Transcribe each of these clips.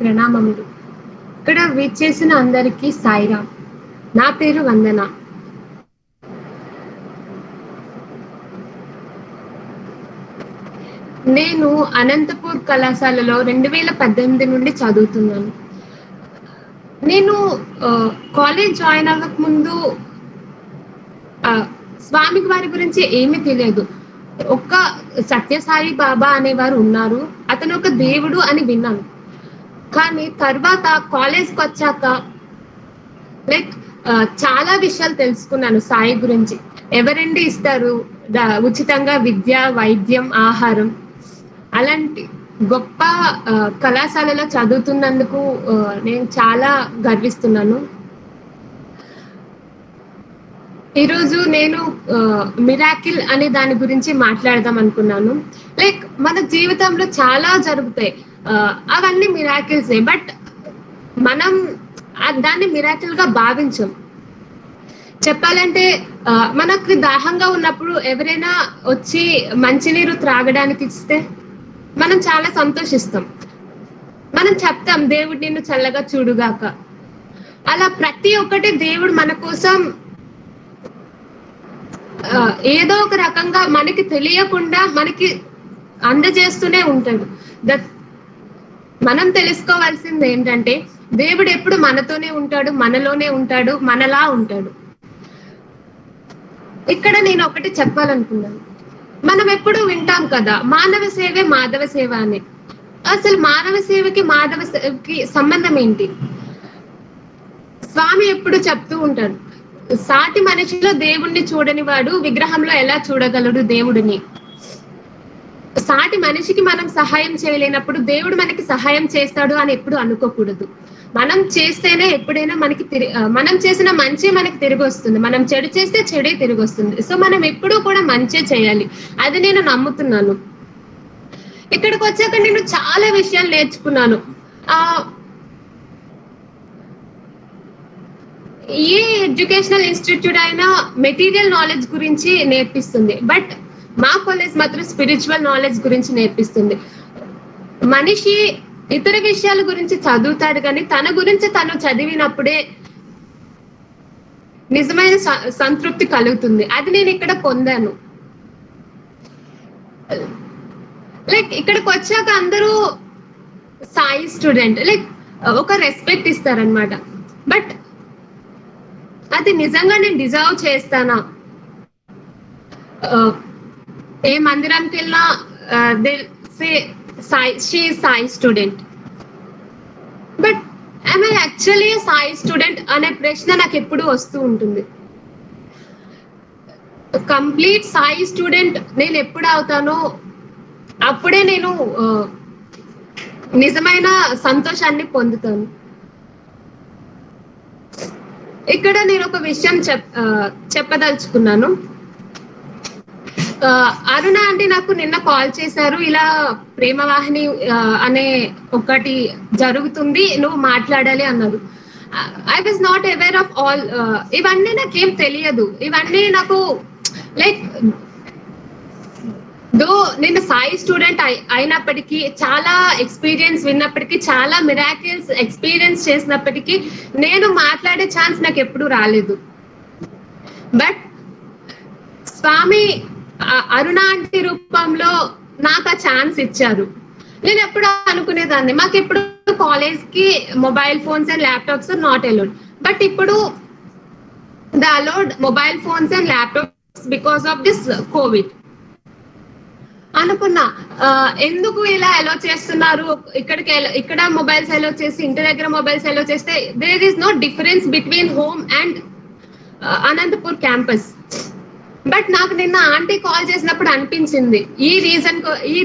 ప్రణామములు. ఇక్కడ విచ్చేసిన అందరికీ సాయిరాం. నా పేరు వందన. నేను అనంతపూర్ కళాశాలలో 2018 నుండి చదువుతున్నాను. నేను కాలేజ్ జాయిన్ అవ్వక ముందు స్వామి వారి గురించి ఏమీ తెలియదు. ఒక్క సత్యసాయి బాబా అనేవారు ఉన్నారు, అతను ఒక దేవుడు అని విన్నాను. కానీ తర్వాత కాలేజ్కి వచ్చాక చాలా విషయాలు తెలుసుకున్నాను సాయి గురించి. ఎవరండి ఇస్తారు ఉచితంగా విద్య, వైద్యం, ఆహారం? అలాంటి గొప్ప కళాశాలలో చదువుతున్నందుకు నేను చాలా గర్విస్తున్నాను. ఈరోజు నేను మిరాకిల్ అనే దాని గురించి మాట్లాడదాం అనుకున్నాను. మన జీవితంలో చాలా జరుగుతాయి, అవన్నీ మిరాకిల్సే. బట్ మనం దాన్ని మిరాకిల్ గా భావించం. చెప్పాలంటే మనకు దాహంగా ఉన్నప్పుడు ఎవరైనా వచ్చి మంచినీరు త్రాగడానికి ఇస్తే మనం చాలా సంతోషిస్తాం. మనం చెప్తాం, దేవుడు నిన్ను చల్లగా చూడుగాక. అలా ప్రతి ఒక్కటి దేవుడు మన కోసం ఏదో ఒక రకంగా మనకి తెలియకుండా మనకి అందజేస్తూనే ఉంటాడు. మనం తెలుసుకోవాల్సింది ఏంటంటే దేవుడు ఎప్పుడు మనతోనే ఉంటాడు, మనలోనే ఉంటాడు, మనలా ఉంటాడు. ఇక్కడ నేను ఒకటి చెప్పాలనుకున్నాను. మనం ఎప్పుడు వింటాం కదా, మానవ సేవే మాధవ సేవ అని. అసలు మానవ సేవకి మాధవ సేవకి సంబంధం ఏంటి? స్వామి ఎప్పుడు చెప్తూ ఉంటాడు, సాటి మనిషిలో దేవుణ్ణి చూడని వాడు విగ్రహంలో ఎలా చూడగలడు దేవుడిని? సాటి మనిషికి మనం సహాయం చేయలేనప్పుడు దేవుడు మనకి సహాయం చేస్తాడు అని ఎప్పుడు అనుకోకూడదు. మనం చేస్తేనే ఎప్పుడైనా మనం చేసిన మంచి మనకి తిరిగి వస్తుంది, మనం చెడు చేస్తే చెడే తిరిగి వస్తుంది. సో మనం ఎప్పుడూ కూడా మంచి చేయాలి, అది నేను నమ్ముతున్నాను. ఇక్కడికి వచ్చాక నేను చాలా విషయాలు నేర్చుకున్నాను. ఏ ఎడ్యుకేషనల్ ఇన్స్టిట్యూట్ అయినా మెటీరియల్ నాలెడ్జ్ గురించి నేర్పిస్తుంది, బట్ మా కాలేజ్ మాత్రం స్పిరిచువల్ నాలెడ్జ్ గురించి నేర్పిస్తుంది. మనిషి ఇతర విషయాల గురించి చదువుతాడు, కానీ తన గురించి తను చదివినప్పుడే నిజమైన సంతృప్తి కలుగుతుంది. అది నేను ఇక్కడ పొందాను. ఇక్కడికి వచ్చాక అందరూ సాయి స్టూడెంట్ ఒక రెస్పెక్ట్ ఇస్తారనమాట. బట్ అది నిజంగా నేను డిజర్వ్ చేస్తానా? ఏ మందిరానికి వెళ్ళినా they say she is Sai student, but am I actually a Sai student అనే ప్రశ్న నాకు ఎప్పుడు వస్తూ ఉంటుంది. కంప్లీట్ సాయి స్టూడెంట్ నేను ఎప్పుడు అవుతానో అప్పుడే నేను నిజమైన సంతోషాన్ని పొందుతాను. ఇక్కడ నేను ఒక విషయం చెప్పదలుచుకున్నాను. అరుణ అంటే నాకు నిన్న కాల్ చేశారు, ఇలా ప్రేమవాహిని అనే ఒకటి జరుగుతుంది, నువ్వు మాట్లాడాలి అన్నారు. I was not aware of all. ఇవన్నీ నాకేం తెలియదు. ఇవన్నీ నాకు నేను సాయి స్టూడెంట్ అయినప్పటికీ, చాలా ఎక్స్పీరియన్స్ విన్నప్పటికీ, చాలా మిరాకిల్స్ ఎక్స్పీరియన్స్ చేసినప్పటికీ నేను మాట్లాడే ఛాన్స్ నాకు ఎప్పుడు రాలేదు. బట్ స్వామి అరుణాంటి రూపంలో నాకు ఆ ఛాన్స్ ఇచ్చారు. నేను ఎప్పుడు అనుకునేదాన్ని, మాకు ఎప్పుడు కాలేజ్ కి mobile phones and laptops not allowed, but ఇప్పుడు they allowed mobile phones and laptops because of this covid. అనుకున్నా, ఎందుకు ఇలా అలౌ చేస్తున్నారు? ఇక్కడ మొబైల్స్ అలౌ చేసి ఇంటి దగ్గర మొబైల్స్ అలౌ చేస్తే there is no difference between home and Anantapur campus. But నాకు నిన్న ఆంటీ కాల్ చేసినప్పుడు అనిపించింది, ఈ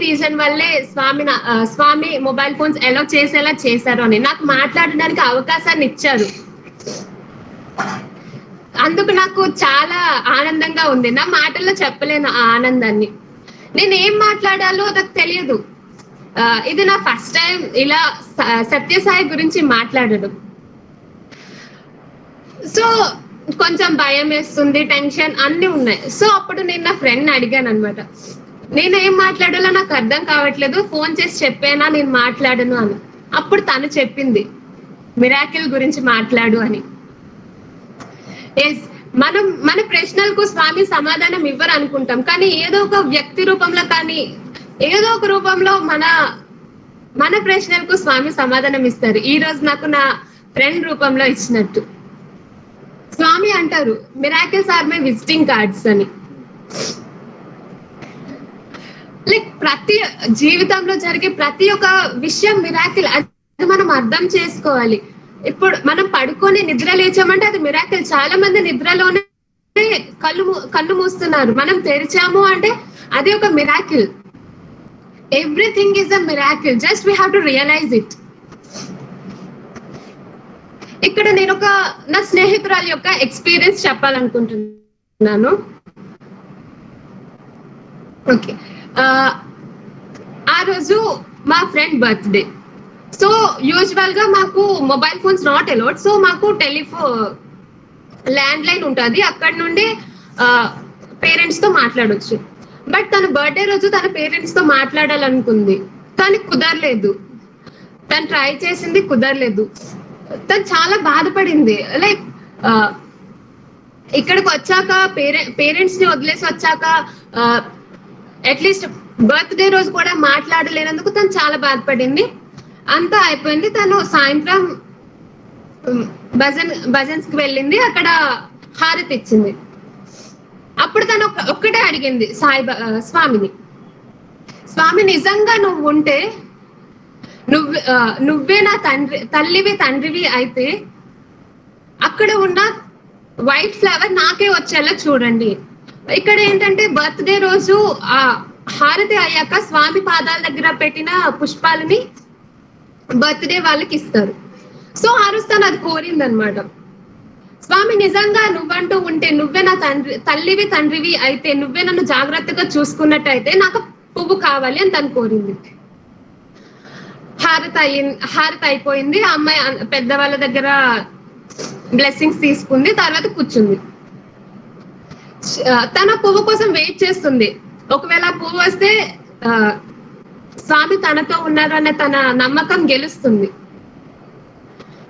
రీజన్ వల్లే స్వామి మొబైల్ ఫోన్స్ అలౌ చేసేలా చేశారు అని. నాకు మాట్లాడడానికి అవకాశాన్ని ఇచ్చారు, అందుకు నాకు చాలా ఆనందంగా ఉంది. నా మాటల్లో చెప్పలేను ఆ ఆనందాన్ని. నేను ఏం మాట్లాడాలో నాకు తెలియదు. ఇది నా ఫస్ట్ టైం ఇలా సత్యసాయి గురించి మాట్లాడడం. సో కొంచెం భయం వేస్తుంది, టెన్షన్ అన్ని ఉన్నాయి. సో అప్పుడు నేను నా ఫ్రెండ్ అడిగాను అనమాట, నేను ఏం మాట్లాడాలో నాకు అర్థం కావట్లేదు, ఫోన్ చేసి చెప్పానా నేను మాట్లాడను అని. అప్పుడు తను చెప్పింది మిరాకిల్ గురించి మాట్లాడు అని. ఎస్, మన ప్రశ్నలకు స్వామి సమాధానం ఇవ్వరు అనుకుంటాం, కానీ ఏదో ఒక వ్యక్తి రూపంలో కానీ ఏదో ఒక రూపంలో మన ప్రశ్నలకు స్వామి సమాధానం ఇస్తారు. ఈ రోజు నాకు నా ఫ్రెండ్ రూపంలో ఇచ్చినట్టు. స్వామి అంటారు miracles are my visiting cards అని. లైక్ ప్రతి జీవితంలో జరిగే ప్రతి ఒక్క విషయం మిరాకిల్, అది మనం అర్థం చేసుకోవాలి. ఇప్పుడు మనం పడుకొని నిద్ర లేచామంటే అది మిరాకిల్. చాలా మంది నిద్రలోనే కళ్ళు మూస్తున్నారు, మనం తెరిచాము అంటే అది ఒక miracle. Everything is a miracle, just we have to realize it. ఇక్కడ నేను నా స్నేహితురాలి యొక్క ఎక్స్పీరియన్స్ చెప్పాలనుకుంటున్నాను. ఓకే, ఆ రోజు మా ఫ్రెండ్ బర్త్డే. సో యూజువల్ గా మాకు mobile phones not allowed. So మాకు ల్యాండ్ లైన్ ఉంటుంది, అక్కడ నుండి పేరెంట్స్ తో మాట్లాడొచ్చు. బట్ తన బర్త్డే రోజు తన పేరెంట్స్ తో మాట్లాడాలనుకుంది, తనకి కుదరలేదు. తను ట్రై చేసింది, కుదరలేదు. తను చాలా బాధపడింది. లైక్ ఇక్కడికి వచ్చాక పేరెంట్స్ ని వదిలేసి వచ్చాక అట్లీస్ట్ బర్త్డే రోజు కూడా మాట్లాడలేనందుకు తను చాలా బాధపడింది. అంతా అయిపోయింది. తను సాయంత్రం భజన్స్ కి వెళ్ళింది, అక్కడ హారతి ఇచ్చింది. అప్పుడు తను ఒక్కటే అడిగింది స్వామిని, స్వామి నిజంగా నువ్వు ఉంటే, నువ్వే నా తల్లివి తండ్రివి అయితే అక్కడ ఉన్న వైట్ ఫ్లవర్ నాకే వచ్చేలా చూడండి. ఇక్కడ ఏంటంటే బర్త్డే రోజు ఆ హారతి అయ్యాక స్వామి పాదాల దగ్గర పెట్టిన పుష్పాలని బర్త్డే వాళ్ళకి ఇస్తారు. సో ఆ రోజు తను అది కోరిందనమాట. స్వామి నిజంగా నువ్వంటూ ఉంటే, నువ్వే నా తల్లివి తండ్రివి అయితే, నువ్వే నన్ను జాగ్రత్తగా చూసుకున్నట్టయితే నాకు పువ్వు కావాలి అని తను కోరింది. హారతి అయిపోయింది. ఆ అమ్మాయి పెద్దవాళ్ళ దగ్గర బ్లెస్సింగ్స్ తీసుకుంది, తర్వాత కూర్చుంది. తన పువ్వు కోసం వెయిట్ చేస్తుంది. ఒకవేళ పువ్వు వస్తే స్వామి తనతో ఉన్నారు అనే తన నమ్మకం గెలుస్తుంది.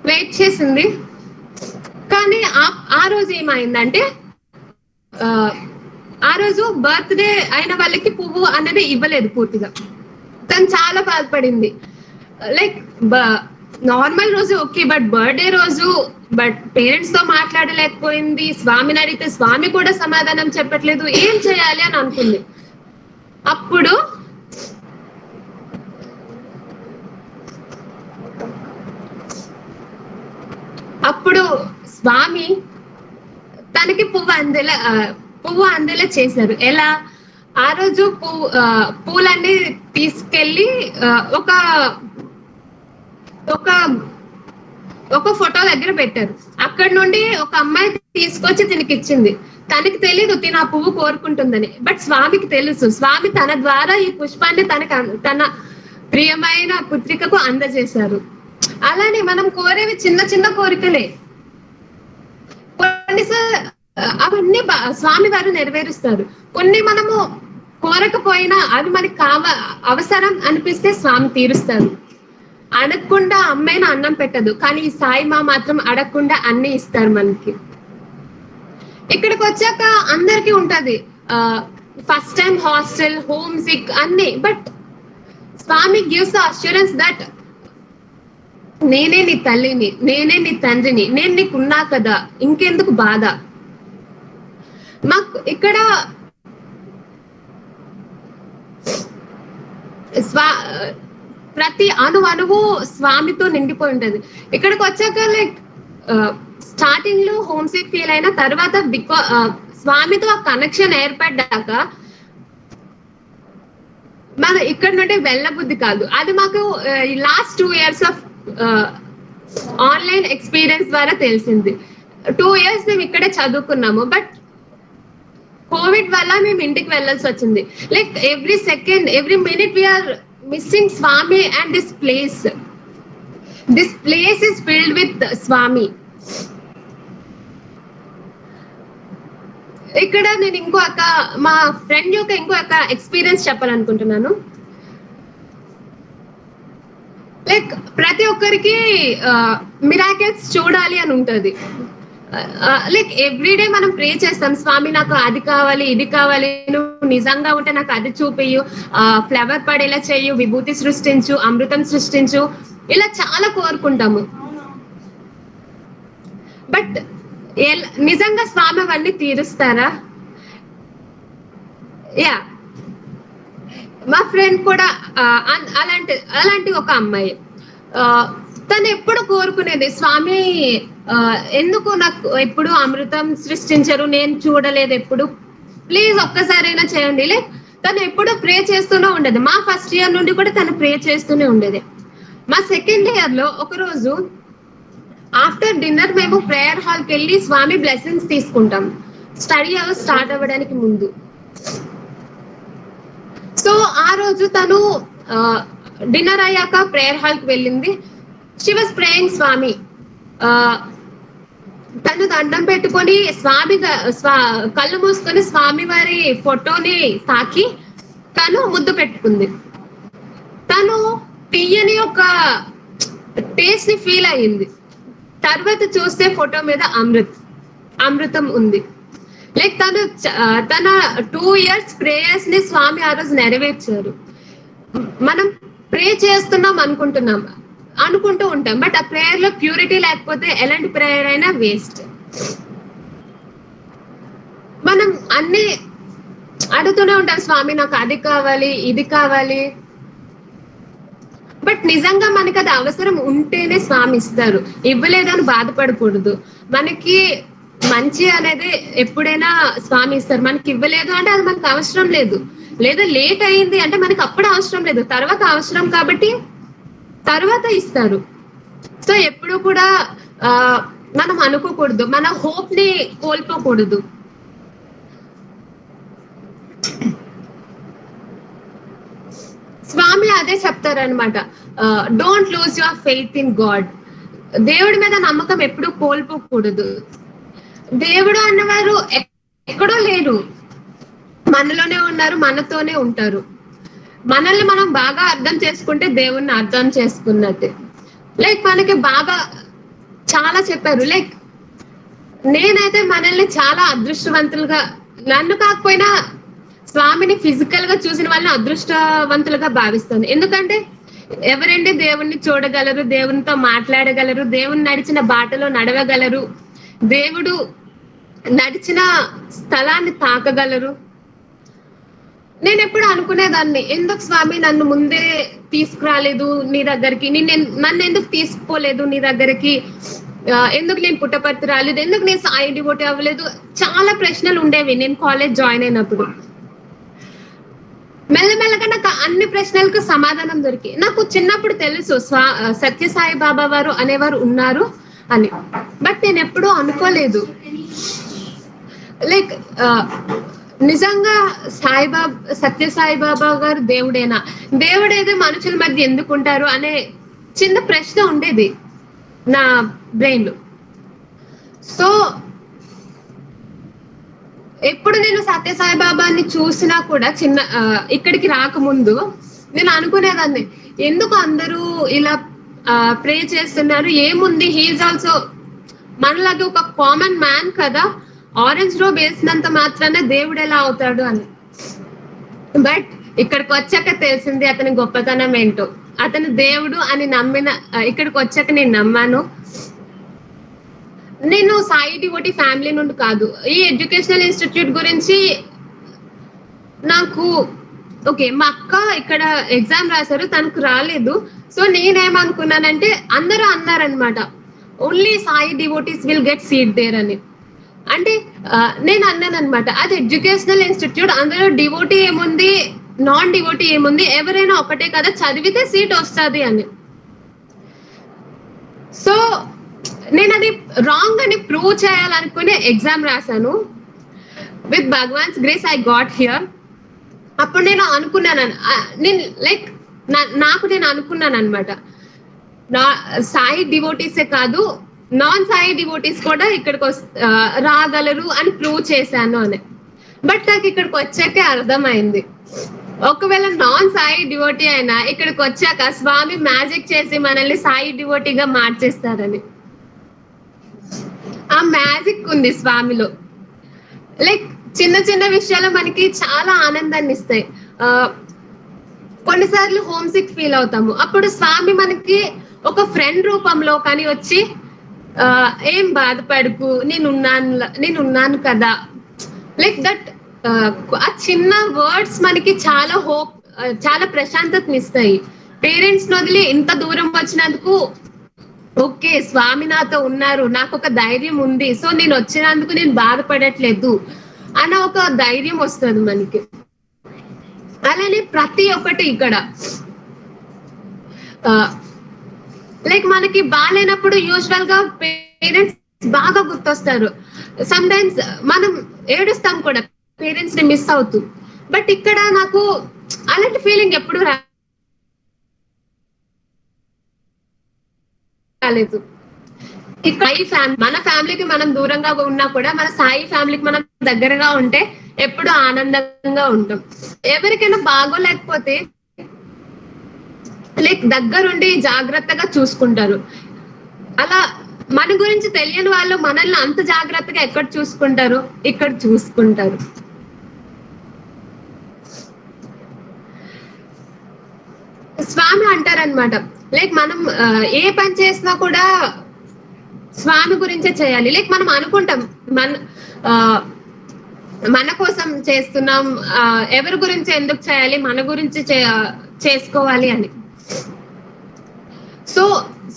వెయిట్ చేసింది, కానీ ఆ రోజు ఏమైందంటే ఆ రోజు బర్త్డే అయిన వాళ్ళకి పువ్వు అనేది ఇవ్వలేదు పూర్తిగా. తను చాలా బాధపడింది. లైక్ నార్మల్ రోజు ఓకే, బట్ బర్త్డే రోజు పేరెంట్స్ తో మాట్లాడలేకపోయింది. స్వామిని అడిగితే స్వామి కూడా సమాధానం చెప్పట్లేదు, ఏం చేయాలి అని అనుకుంది. అప్పుడు స్వామి తనకి పువ్వు అందేలా చేశారు. ఎలా? ఆ రోజు పూలన్నీ తీసుకెళ్లి ఒక ఫోటో దగ్గర పెట్టారు. అక్కడ నుండి ఒక అమ్మాయి తీసుకొచ్చి తినకి ఇచ్చింది. తనకి తెలీదు తిన ఆ పువ్వు కోరుకుంటుందని, బట్ స్వామికి తెలుసు. స్వామి తన ద్వారా ఈ పుష్పాన్ని తన ప్రియమైన పుత్రికకు అందజేశారు. అలానే మనం కోరేవి చిన్న చిన్న కోరికలే, అవన్నీ స్వామి వారు నెరవేరుస్తారు. కొన్ని మనము కోరకపోయినా అవి మనకి అవసరం అనిపిస్తే స్వామి తీరుస్తారు. అడగకుండా అమ్మాయిన అన్నం పెట్టదు, కానీ ఈ సాయి మా మాత్రం అడగకుండా అన్ని ఇస్తారు మనకి. ఇక్కడికి వచ్చాక అందరికి ఉంటది first time hostel, home sick అన్ని, but Swami gives the assurance that నేనే నీ తల్లిని, నేనే నీ తండ్రిని, నేను నీకున్నా కదా, ఇంకెందుకు బాధ. మాకు ఇక్కడ ప్రతి అణువు స్వామితో నిండిపోయి ఉంటది. ఇక్కడికి వచ్చాక లైక్ స్టార్టింగ్ లో హోమ్ సిక్ ఫీల్ అయిన తర్వాత స్వామితో ఆ కనెక్షన్ ఏర్పడ్డాక మన ఇక్కడ నుండి వెళ్ళబుద్ధి కాదు. అది మాకు last 2 years of online experience ద్వారా తెలిసింది. 2 years మేము ఇక్కడే చదువుకున్నాము, బట్ కోవిడ్ వల్ల మేము ఇంటికి వెళ్ళాల్సి వచ్చింది. Like every second, every minute we are missing Swami and this place is filled with Swami. ఇక్కడ నేను మా ఫ్రెండ్ యొక్క ఎక్స్పీరియన్స్ చెప్పాలనుకుంటున్నాను. లైక్ ప్రతి ఒక్కరికి మిరాకిల్స్ చూడాలి అని ఉంటది. లైక్ ఎవ్రీడే మనం ప్రే చేస్తాం, స్వామి నాకు అది కావాలి, ఇది కావాలి, నువ్వు నిజంగా ఉంటే నాకు అది చూపియు, ఫ్లవర్ పడేలా చెయ్యు, విభూతి సృష్టించు, అమృతం సృష్టించు, ఇలా చాలా కోరుకుంటాము. బట్ నిజంగా స్వామి అవన్నీ తీరుస్తారా? యా, మా ఫ్రెండ్ కూడా అలాంటి ఒక అమ్మాయి, తను ఎప్పుడు కోరుకునేది, స్వామి ఎందుకు నాకు ఎప్పుడు అమృతం సృష్టించరు, నేను చూడలేదు ఎప్పుడు, ప్లీజ్ ఒక్కసారైనా చేయండి. లైక్ తను ఎప్పుడు ప్రే చేస్తూనే ఉండేది. మా ఫస్ట్ ఇయర్ నుండి కూడా తను ప్రే చేస్తూనే ఉండేది. మా సెకండ్ ఇయర్ లో ఒక రోజు ఆఫ్టర్ డిన్నర్ మేము ప్రేయర్ హాల్కి వెళ్ళి స్వామి బ్లెస్సింగ్స్ తీసుకుంటాం, స్టడీ అవర్స్ స్టార్ట్ అవ్వడానికి ముందు. సో ఆ రోజు తను డిన్నర్ అయ్యాక ప్రేయర్ హాల్ కి వెళ్ళింది. షీ వాస్ ప్రేయింగ్ స్వామి. తను దండం పెట్టుకొని స్వామి కళ్ళు మూసుకొని స్వామి వారి ఫోటోని తాకి తను ముద్దు పెట్టుకుంది. తను తీయని ఒక టేస్ట్ ని ఫీల్ అయ్యింది. తర్వాత చూస్తే ఫోటో మీద అమృతం ఉంది. లైక్ తన 2 years ప్రేయర్స్ ని స్వామి ఆ రోజు నెరవేర్చారు. మనం ప్రే చేస్తున్నాం అనుకుంటూ ఉంటాం, బట్ ఆ ప్రేయర్ లో ప్యూరిటీ లేకపోతే ఎలాంటి ప్రేయర్ అయినా వేస్ట్. మనం అన్ని అడుగుతూనే ఉంటాం, స్వామి నాకు అది కావాలి, ఇది కావాలి, బట్ నిజంగా మనకి అది అవసరం ఉంటేనే స్వామి ఇస్తారు. ఇవ్వలేదని బాధపడకూడదు. మనకి మంచి అనేది ఎప్పుడైనా స్వామి ఇస్తారు. మనకి ఇవ్వలేదు అంటే అది మనకు అవసరం లేదు, లేదా లేట్ అయింది అంటే మనకి అప్పుడు అవసరం లేదు, తర్వాత అవసరం కాబట్టి తర్వాత ఇస్తారు. సో ఎప్పుడు కూడా మనం అనుకోకూడదు, మన హోప్ ని కోల్పోకూడదు. స్వామి అదే చెప్తారనమాట, don't lose your faith in God. దేవుడి మీద నమ్మకం ఎప్పుడు కోల్పోకూడదు. దేవుడు అన్నవారు ఎక్కడో లేరు, మనలోనే ఉన్నారు, మనతోనే ఉంటారు. మనల్ని మనం బాగా అర్థం చేసుకుంటే దేవుణ్ణి అర్థం చేసుకున్నట్టే. లైక్ మనకి బాగా చాలా చెప్పారు. లైక్ నేనైతే మనల్ని చాలా అదృష్టవంతులుగా, నన్ను కాకపోయినా స్వామిని ఫిజికల్ గా చూసిన వాళ్ళని అదృష్టవంతులుగా భావిస్తాను. ఎందుకంటే ఎవరండి దేవుణ్ణి చూడగలరు, దేవునితో మాట్లాడగలరు, దేవుని నడిచిన బాటలో నడవగలరు, దేవుడు నడిచిన స్థలాన్ని తాకగలరు. నేను ఎప్పుడు అనుకునేదాన్ని, ఎందుకు స్వామి నన్ను ముందే తీసుకురాలేదు నీ దగ్గరికి, నన్ను ఎందుకు తీసుకుపోలేదు నీ దగ్గరికి, ఎందుకు నేను పుట్టపర్తి రాలేదు, ఎందుకు నేను సాయి డివోటీ అవ్వలేదు, చాలా ప్రశ్నలు ఉండేవి నేను కాలేజ్ జాయిన్ అయినప్పుడు. మెల్లమెల్లగా నాకు అన్ని ప్రశ్నలకు సమాధానం దొరికి, నాకు చిన్నప్పుడు తెలుసు సత్యసాయి బాబా వారు అనేవారు ఉన్నారు అని, బట్ నేను ఎప్పుడూ అనుకోలేదు లైక్ నిజంగా సత్యసాయి బాబా గారు దేవుడేనా, దేవుడైతే మనుషుల మధ్య ఎందుకు ఉంటారు అనే చిన్న ప్రశ్న ఉండేది నా బ్రెయిన్ లో. సో ఎప్పుడు నేను సత్యసాయి బాబాని చూసినా కూడా ఇక్కడికి రాకముందు నేను అనుకునేదాన్ని, ఎందుకు అందరూ ఇలా ప్రే చేస్తున్నారు, ఏముంది, హీఈస్ ఆల్సో మనలాగే ఒక కామన్ మ్యాన్ కదా, ఆరెంజ్ రోబ్ వేసినంత మాత్రాన దేవుడు ఎలా అవుతాడు అని. బట్ ఇక్కడికి వచ్చాక తెలిసింది అతని గొప్పతనం ఏంటో. అతను దేవుడు అని ఇక్కడికి వచ్చాక నేను నమ్మాను. నేను సాయి డివోటీ ఫ్యామిలీ నుండి కాదు, ఈ ఎడ్యుకేషనల్ ఇన్స్టిట్యూట్ గురించి నాకు ఓకే, మా అక్క ఇక్కడ ఎగ్జామ్ రాశారు, తనకు రాలేదు. సో నేనేమనుకున్నానంటే అందరూ అన్నారనమాట, only Sai devotees will get seat there అని. అంటే నేను అన్నాను అనమాట, అది ఎడ్యుకేషనల్ ఇన్స్టిట్యూట్, అందులో డివోటీ ఏముంది, నాన్ డివోటీ ఏముంది, ఎవరైనా ఒకటే కదా, చదివితే సీట్ వస్తుంది అని. సో నేను అది రాంగ్ అని ప్రూవ్ చేయాలనుకుని ఎగ్జామ్ రాశాను. With Bhagavan's grace I got here. అప్పుడు నేను అనుకున్నాను, నేను అనుకున్నాను అనమాట, సాయి డివోటీసే కాదు, నాన్ సాయి డివోటీస్ కూడా ఇక్కడికి రాగలరు అని ప్రూవ్ చేశాను అని. బట్ నాకు ఇక్కడికి వచ్చాకే అర్థమైంది, ఒకవేళ నాన్ సాయి డివోటీ అయినా ఇక్కడికి వచ్చాక స్వామి మ్యాజిక్ చేసి మనల్ని సాయి డివోటీగా మార్చేస్తారని. ఆ మ్యాజిక్ ఉంది స్వామిలో. లైక్ చిన్న చిన్న విషయాలు మనకి చాలా ఆనందాన్ని ఇస్తాయి. కొన్నిసార్లు హోమ్ సిక్ ఫీల్ అవుతాము, అప్పుడు స్వామి మనకి ఒక ఫ్రెండ్ రూపంలో కానీ వచ్చి ఏం బాధపడకు, నేనున్నాను కదా, లైక్ దట్. ఆ చిన్న వర్డ్స్ మనకి చాలా హోప్, చాలా ప్రశాంతతని ఇస్తాయి. పేరెంట్స్ వదిలి ఇంత దూరం వచ్చినందుకు ఓకే స్వామి నాతో ఉన్నారు, నాకు ఒక ధైర్యం ఉంది, సో నేను వచ్చినందుకు నేను బాధపడట్లేదు అన్న ఒక ధైర్యం వస్తుంది మనకి. అలానే ప్రతి ఒక్కటి ఇక్కడ లైక్ మనకి బాగాలేనప్పుడు యూజువల్ గా పేరెంట్స్ బాగా గుర్తొస్తారు. సమ్ టైమ్స్ మనం ఏడుస్తాం కూడా పేరెంట్స్ ని మిస్ అవుతూ. బట్ ఇక్కడ నాకు అలాంటి ఫీలింగ్ ఎప్పుడు రాలేదు. ఇక్కడ మన ఫ్యామిలీకి మనం దూరంగా ఉన్నా కూడా మన సాయి ఫ్యామిలీకి మనం దగ్గరగా ఉంటే ఎప్పుడు ఆనందంగా ఉంటాం. ఎవరికైనా బాగోలేకపోతే లైక్ దగ్గరుండి జాగ్రత్తగా చూసుకుంటారు. అలా మన గురించి తెలియని వాళ్ళు మనల్ని అంత జాగ్రత్తగా ఎక్కడ చూసుకుంటారు, ఇక్కడ చూసుకుంటారు. స్వామి అంటారనమాట, లైక్ మనం ఏ పని చేసినా కూడా స్వామి గురించే చేయాలి. లైక్ మనం అనుకుంటాం మన కోసం చేస్తున్నాం, ఎవరి గురించి ఎందుకు చేయాలి, మన గురించి చేసుకోవాలి అని. సో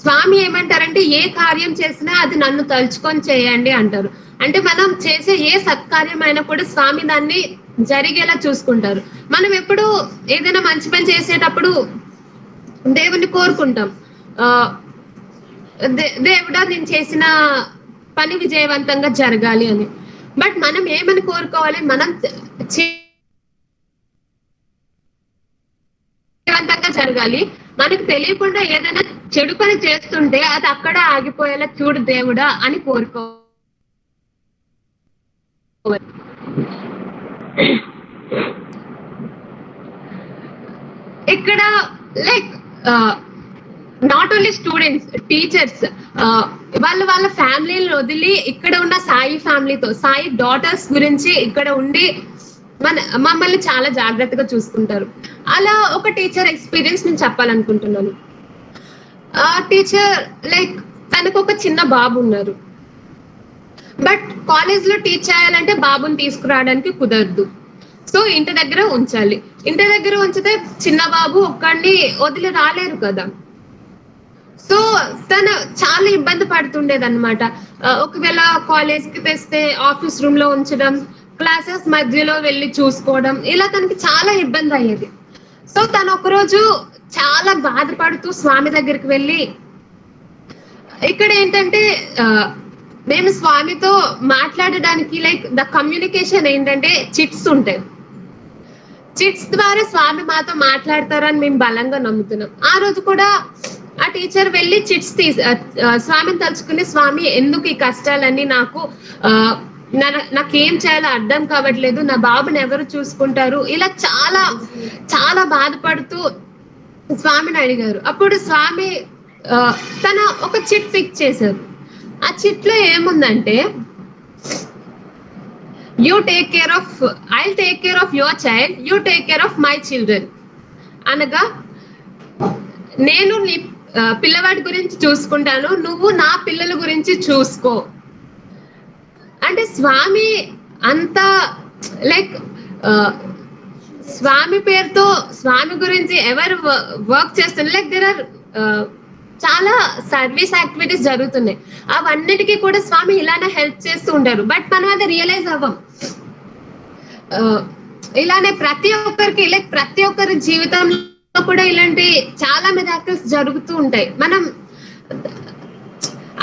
స్వామి ఏమంటారంటే ఏ కార్యం చేసినా అది నన్ను తలుచుకొని చేయండి అంటారు. అంటే మనం చేసే ఏ సత్కార్యం అయినా కూడా స్వామి దాన్ని జరిగేలా చూసుకుంటారు. మనం ఎప్పుడు ఏదైనా మంచి పని చేసేటప్పుడు దేవుణ్ణి కోరుకుంటాం, దేవుడా నేను చేసిన పని విజయవంతంగా జరగాలి అని. బట్ మనం ఏమని కోరుకోవాలి, మనం విజయవంతంగా జరగాలి. మనకు తెలియకుండా ఏదైనా చెడు పని చేస్తుంటే అది అక్కడ ఆగిపోయేలా చూడు దేవుడా అని కోరుకోవాలి. ఇక్కడ like not only students, teachers వాళ్ళ ఫ్యామిలీని వదిలి ఇక్కడ ఉన్న సాయి ఫ్యామిలీతో, సాయి డాటర్స్ గురించి ఇక్కడ ఉండి మమ్మల్ని చాలా జాగ్రత్తగా చూసుకుంటారు. అలా ఒక టీచర్ ఎక్స్పీరియన్స్ నేను చెప్పాలనుకుంటున్నాను. ఆ టీచర్ లైక్ తనకు ఒక చిన్న బాబు ఉన్నారు. బట్ కాలేజ్ లో టీచ్ చేయాలంటే బాబుని తీసుకురావడానికి కుదరదు. సో ఇంటి దగ్గర ఉంచాలి. ఇంటి దగ్గర ఉంచితే చిన్న బాబు ఒక్కడిని వదిలి రాలేరు కదా. సో తను చాలా ఇబ్బంది పడుతుండేది అనమాట. ఒకవేళ కాలేజ్ కి తెస్తే ఆఫీస్ రూమ్ లో ఉంచడం, క్లాసెస్ మధ్యలో వెళ్ళి చూసుకోవడం, ఇలా తనకి చాలా ఇబ్బంది అయ్యేది. సో తను ఒకరోజు చాలా బాధపడుతూ స్వామి దగ్గరికి వెళ్ళి, ఇక్కడ ఏంటంటే మేము స్వామితో మాట్లాడడానికి లైక్ ద కమ్యూనికేషన్ ఏంటంటే చిట్స్ ఉంటాయి. చిట్స్ ద్వారా స్వామి మాతో మాట్లాడతారని మేము బలంగా నమ్ముతున్నాం. ఆ రోజు కూడా ఆ టీచర్ వెళ్ళి చిట్స్ స్వామిని తలుచుకుని, స్వామి ఎందుకు ఈ కష్టాలన్నీ నాకు, నాకేం చేయాలో అర్థం కావట్లేదు, నా బాబుని ఎవరు చూసుకుంటారు, ఇలా చాలా చాలా బాధపడుతూ స్వామిని అడిగారు. అప్పుడు స్వామి తన ఒక చిట్ పిక్ చేశారు. ఆ చిట్ లో ఏముందంటే, you take care of, I'll take care of your child, you take care of my children. అనగా నేను నీ పిల్లవాడి గురించి చూసుకుంటాను, నువ్వు నా పిల్లల గురించి చూసుకో. అంటే స్వామి అంత లైక్ స్వామి పేరుతో స్వామి గురించి ఎవరు వర్క్ చేస్తున్నారు, లైక్ దేర్ ఆర్ చాలా సర్వీస్ యాక్టివిటీస్ జరుగుతున్నాయి. అవన్నిటికీ కూడా స్వామి ఇలానే హెల్ప్ చేస్తూ ఉంటారు. బట్ మనం అది రియలైజ్ అవ్వం. ఇలానే ప్రతి ఒక్కరికి, లైక్ ప్రతి ఒక్కరి జీవితంలో కూడా ఇలాంటి చాలా మిరాకిల్స్ జరుగుతూ ఉంటాయి. మనం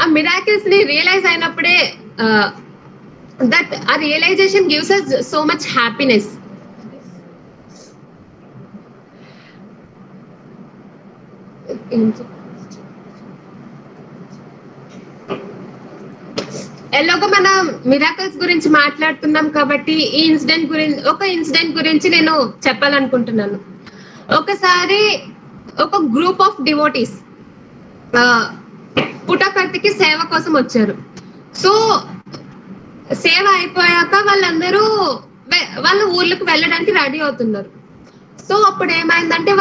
ఆ మిరాకిల్స్ ని రియలైజ్ అయినప్పుడే దట్ ఆ realization gives us so much happiness. ఎలాగో మన మిరాకల్స్ గురించి మాట్లాడుతున్నాం కాబట్టి ఈ ఇన్సిడెంట్ గురించి నేను చెప్పాలనుకుంటున్నాను. ఒకసారి ఒక గ్రూప్ ఆఫ్ డివోటీస్ పుట్టపర్తికి సేవ కోసం వచ్చారు. సో సేవ అయిపోయాక వాళ్ళందరూ వాళ్ళ ఊర్లకు వెళ్ళడానికి రెడీ అవుతున్నారు. సో అప్పుడు ఏమైందంటే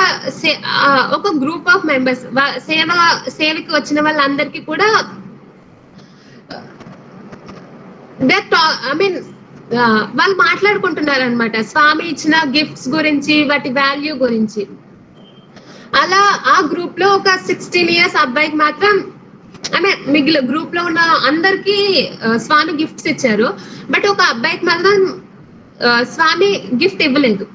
ఒక గ్రూప్ ఆఫ్ మెంబర్స్ సేవకి వచ్చిన వాళ్ళందరికీ కూడా వాళ్ళు మాట్లాడుకుంటున్నారు అనమాట స్వామి ఇచ్చిన గిఫ్ట్స్ గురించి, వాటి వాల్యూ గురించి. అలా ఆ గ్రూప్ లో ఒక 16 years అబ్బాయికి మాత్రం మిగిలిన గ్రూప్ లో ఉన్న అందరికి స్వామి గిఫ్ట్స్ ఇచ్చారు. బట్ ఒక అబ్బాయికి మాత్రం స్వామి గిఫ్ట్ ఇవ్వలేదు.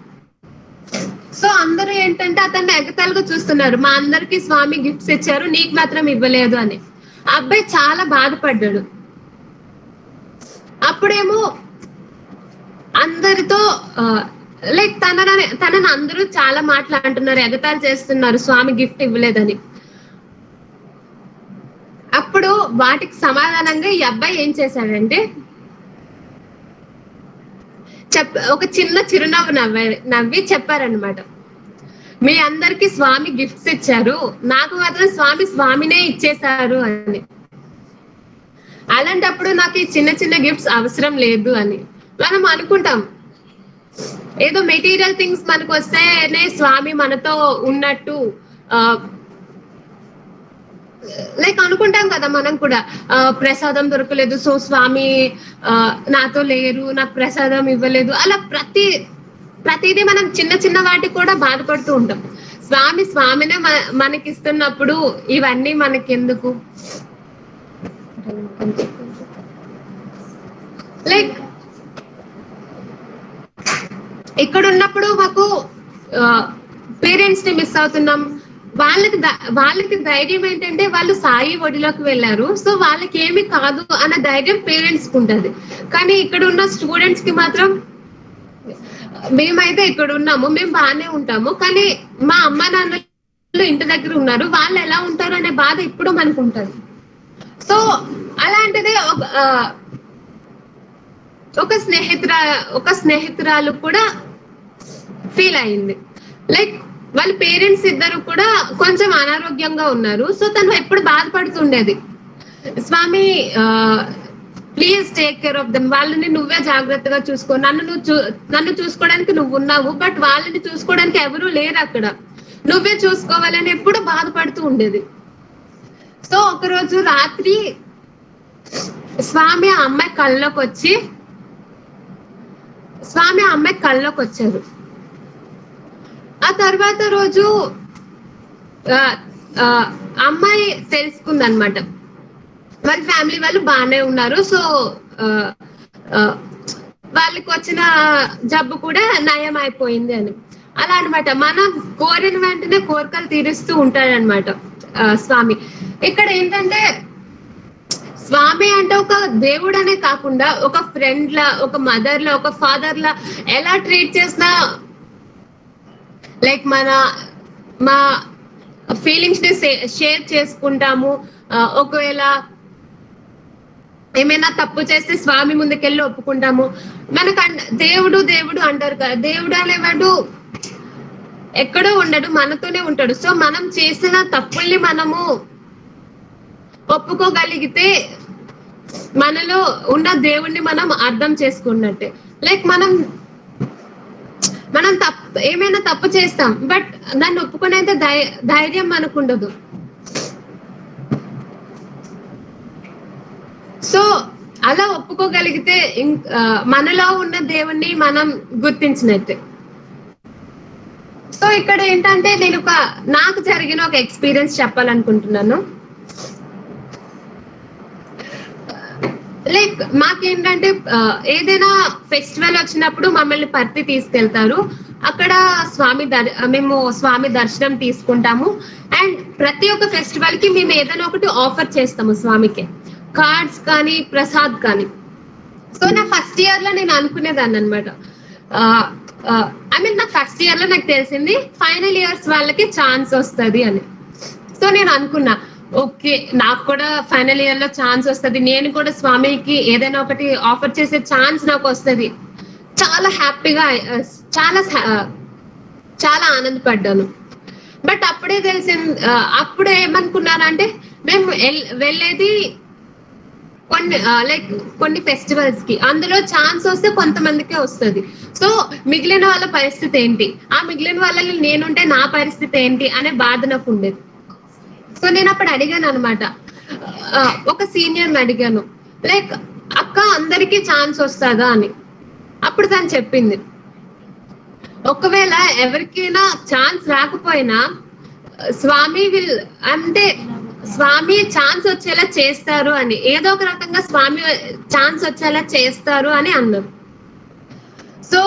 సో అందరూ ఏంటంటే అతన్ని ఎగతాళిగా చూస్తున్నారు, మా అందరికి స్వామి గిఫ్ట్స్ ఇచ్చారు, నీకు మాత్రం ఇవ్వలేదు అని. ఆ అబ్బాయి చాలా బాధపడ్డాడు. అప్పుడేమో అందరితో లైక్ తనని అందరూ చాలా మాట్లాడుతున్నారు, ఎగతాళి చేస్తున్నారు స్వామి గిఫ్ట్ ఇవ్వలేదని. అప్పుడు వాటికి సమాధానంగా ఈ అబ్బాయి ఏం చేశాడంటే ఒక చిన్న చిరునవ్వు నవ్వి చెప్పారనమాట, మీ అందరికి స్వామి గిఫ్ట్స్ ఇచ్చారు, నాకు మాత్రం స్వామినే ఇచ్చేశారు అని. అలాంటప్పుడు నాకు ఈ చిన్న చిన్న గిఫ్ట్స్ అవసరం లేదు అని మనం అనుకుంటాం. ఏదో మెటీరియల్ థింగ్స్ మనకు వస్తేనే స్వామి మనతో ఉన్నట్టు లైక్ అనుకుంటాం కదా. మనం కూడా ప్రసాదం దొరకలేదు, సో స్వామి నాతో లేరు, నాకు ప్రసాదం ఇవ్వలేదు. అలా ప్రతిదీ మనం చిన్న చిన్న వాటికి కూడా బాధపడుతూ ఉంటాం. స్వామినే మనకిస్తున్నప్పుడు ఇవన్నీ మనకెందుకు? లైక్ ఇక్కడ ఉన్నప్పుడు మాకు పేరెంట్స్ ని మిస్ అవుతున్నాం. వాళ్ళకి ధైర్యం ఏంటంటే వాళ్ళు సాయి ఒడిలోకి వెళ్ళారు, సో వాళ్ళకి ఏమి కాదు అన్న ధైర్యం పేరెంట్స్ కి ఉంటది. కానీ ఇక్కడ ఉన్న స్టూడెంట్స్ కి మాత్రం మేమైతే ఇక్కడ ఉన్నాము, మేము బాగానే ఉంటాము, కానీ మా అమ్మ నాన్నలు ఇంటి దగ్గర ఉన్నారు, వాళ్ళు ఎలా ఉంటారు అనే బాధ ఇప్పుడు మనకు ఉంటది. సో అలాంటిది ఒక స్నేహితురాలు కూడా ఫీల్ అయింది. లైక్ వాళ్ళ పేరెంట్స్ ఇద్దరు కూడా కొంచెం అనారోగ్యంగా ఉన్నారు. సో తను ఎప్పుడు బాధపడుతుండేది, Swami please take care of them, వాళ్ళని నువ్వే జాగ్రత్తగా చూసుకో, నన్ను చూసుకోవడానికి నువ్వు ఉన్నావు, బట్ వాళ్ళని చూసుకోవడానికి ఎవరూ లేరు అక్కడ, నువ్వే చూసుకోవాలని ఎప్పుడు బాధపడుతూ ఉండేది. సో ఒకరోజు రాత్రి స్వామి ఆ అమ్మాయి కల్లోకి వచ్చారు. ఆ తర్వాత రోజు అమ్మాయి తెలుసుకుందనమాట, వాళ్ళ ఫ్యామిలీ వాళ్ళు బాగానే ఉన్నారు, సో వాళ్ళకి వచ్చిన జబ్బు కూడా నయం అయిపోయింది అని. అలా అనమాట, మనం కోరిన వెంటనే కోరికలు తీరుస్తూ ఉంటాడనమాట స్వామి. ఇక్కడ ఏంటంటే స్వామి అంటే ఒక దేవుడు అనే కాకుండా ఒక ఫ్రెండ్ లా, ఒక మదర్ లా, ఒక ఫాదర్ లా ఎలా ట్రీట్ చేసినా లైక్ మా ఫీలింగ్స్ ని షేర్ చేసుకుంటాము. ఒకవేళ ఏమైనా తప్పు చేస్తే స్వామి ముందుకెళ్ళి ఒప్పుకుంటాము. మనకు దేవుడు అంటారు కదా, దేవుడు అనేవాడు ఎక్కడో ఉండడు, మనతోనే ఉంటాడు. సో మనం చేసిన తప్పుల్ని మనము ఒప్పుకోగలిగితే మనలో ఉన్న దేవుణ్ణి మనం అర్థం చేసుకున్నట్టే. లైక్ మనం ఏమైనా తప్పు చేస్తాం, బట్ దాన్ని ఒప్పుకునేంత ధైర్యం మనకు ఉండదు. సో అలా ఒప్పుకోగలిగితే మనలో ఉన్న దేవుణ్ణి మనం గుర్తించినట్టే. సో ఇక్కడ ఏంటంటే నేను నాకు జరిగిన ఒక ఎక్స్పీరియన్స్ చెప్పాలనుకుంటున్నాను. లైక్ మాకేంటంటే ఏదైనా ఫెస్టివల్ వచ్చినప్పుడు మమ్మల్ని పర్తి తీసుకెళ్తారు, అక్కడ మేము స్వామి దర్శనం తీసుకుంటాము. అండ్ ప్రతి ఒక్క ఫెస్టివల్ కి మేము ఏదైనా ఒకటి ఆఫర్ చేస్తాము స్వామికి, కార్డ్స్ కానీ ప్రసాద్ కానీ. సో నా ఫస్ట్ ఇయర్ లో నేను అనుకునేదాన్ని అనమాట, నా ఫస్ట్ ఇయర్ లో నాకు తెలిసింది ఫైనల్ ఇయర్స్ వాళ్ళకి ఛాన్స్ వస్తుంది అని. సో నేను అనుకున్నా ఓకే. నాకు కూడా ఫైనల్ ఇయర్‌లో ఛాన్స్ వస్తది. నేను కూడా స్వామికి ఏదైనా ఒకటి ఆఫర్ చేసే ఛాన్స్ నాకొస్తది. చాలా హ్యాపీగా చాలా చాలా ఆనందపడ్డాను. బట్ అప్పుడే అప్పుడు ఏమనుకున్నానంటే మేము వెళ్ళేది కొన్ని లైక్ కొన్ని ఫెస్టివల్స్‌కి. అందులో ఛాన్స్ వస్తే కొంతమందికే వస్తది. సో, మిగిలిన వాళ్ళ పరిస్థితి ఏంటి? ఆ మిగిలిన వాళ్ళలో నేనుంటే నా పరిస్థితి ఏంటి? అనే బాధ నాకుండేది. సో నేనప్పుడు అడిగాననమాట. ఒక సీనియర్‌ని అడిగాను. లైక్ "అక్క అందరికి ఛాన్స్ వస్తదా?" అని. అప్పుడు తను చెప్పింది. ఒకవేళ ఎవరికైనా ఛాన్స్ రాకపోయినా స్వామి అంటే స్వామి ఛాన్స్ వచ్చేలా చేస్తారు అని. ఏదో ఒక రకంగా స్వామి ఛాన్స్ వచ్చేలా చేస్తారు అని అన్నారు. So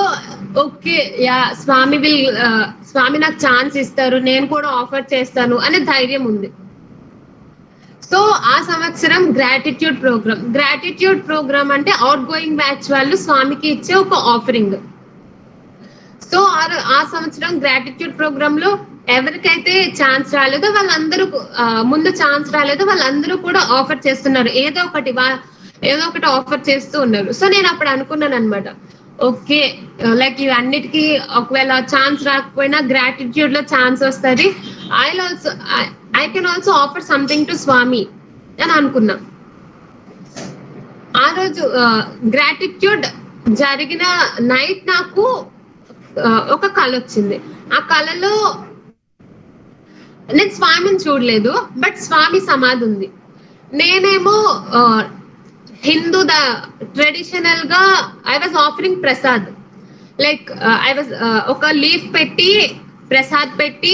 okay. యాహ్! స్వామి నాకు ఛాన్స్ ఇస్తారు. నేను కూడా ఆఫర్ చేస్తాను అనే ధైర్యం ఉంది. సో ఆ సంవత్సరం గ్రాటిట్యూడ్ ప్రోగ్రామ్ అంటే అవుట్ గోయింగ్ బ్యాచ్ వాళ్ళు స్వామికి ఇచ్చే ఒక ఆఫరింగ్. సో ఆ సంవత్సరం గ్రాటిట్యూడ్ ప్రోగ్రామ్ లో ఎవరికైతే ఛాన్స్ రాలేదో వాళ్ళందరూ ముందు ఛాన్స్ రాలేదో వాళ్ళందరూ కూడా ఆఫర్ చేస్తున్నారు. ఏదో ఒకటి ఆఫర్ చేస్తూ ఉన్నారు. సో నేను అప్పుడు అనుకున్నాను అనమాట. ఓకే. లైక్ ఇవన్నిటికీ ఒకవేళ ఛాన్స్ రాకపోయినా గ్రాటిట్యూడ్ లో ఛాన్స్ వస్తది. I can also offer something to Swami అని అనుకున్నా. ఆ రోజు గ్రాటిట్యూడ్ జరిగిన నైట్ నాకు ఒక కళ వచ్చింది. ఆ కళలో నేను స్వామిని చూడలేదు. బట్ స్వామి సమాధి ఉంది. నేనేమో హిందూ ట్రెడిషనల్ గా I was offering Prasad. Like I was ఒక లీఫ్ పెట్టి ప్రసాద్ పెట్టి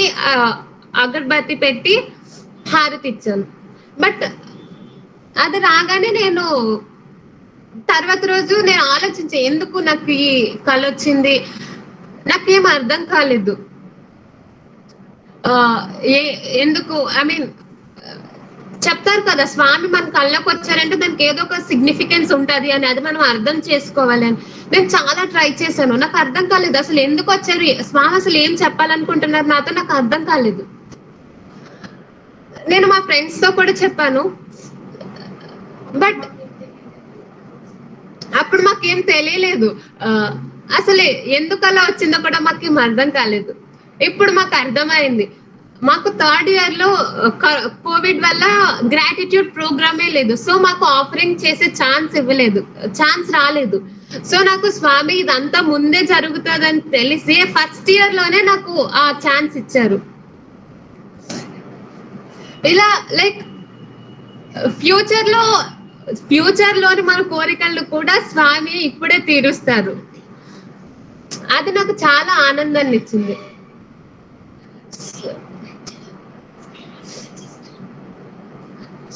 అగరబత్తి పెట్టి హారతి ఇచ్చాను. బట్ అది రాగానే నేను తర్వాత రోజు నేను ఆలోచించే ఎందుకు నాకు ఈ కళ వచ్చింది. నాకేం అర్థం కాలేదు. ఎందుకు ఐ మీన్ చెప్తారు కదా స్వామి మన కళ్ళకు వచ్చారంటే దానికి ఏదో ఒక సిగ్నిఫికెన్స్ ఉంటది అని. అది మనం అర్థం చేసుకోవాలి అని నేను చాలా ట్రై చేశాను. నాకు అర్థం కాలేదు అసలు ఎందుకు వచ్చారు, స్వామి అసలు ఏం చెప్పాలనుకుంటున్నారు నాతో, నాకు అర్థం కాలేదు. నేను మా ఫ్రెండ్స్ తో కూడా చెప్పాను. బట్ అప్పుడు మాకేం తెలియలేదు. అసలు ఎందుకు అలా వచ్చిందో కూడా మాకేం అర్థం కాలేదు. ఇప్పుడు మాకు అర్థమైంది. మాకు థర్డ్ ఇయర్ లో కోవిడ్ వల్ల గ్రాటిట్యూడ్ ప్రోగ్రామే లేదు. సో మాకు ఆఫరింగ్ చేసే ఛాన్స్ రాలేదు. సో నాకు స్వామి ఇదంతా ముందే జరుగుతుందని తెలిసి ఫస్ట్ ఇయర్ లోనే నాకు ఆ ఛాన్స్ ఇచ్చారు. ఇలా లైక్ ఫ్యూచర్ లోని మన కోరికలను కూడా స్వామి ఇప్పుడే తీరుస్తారు. అది నాకు చాలా ఆనందాన్ని ఇచ్చింది.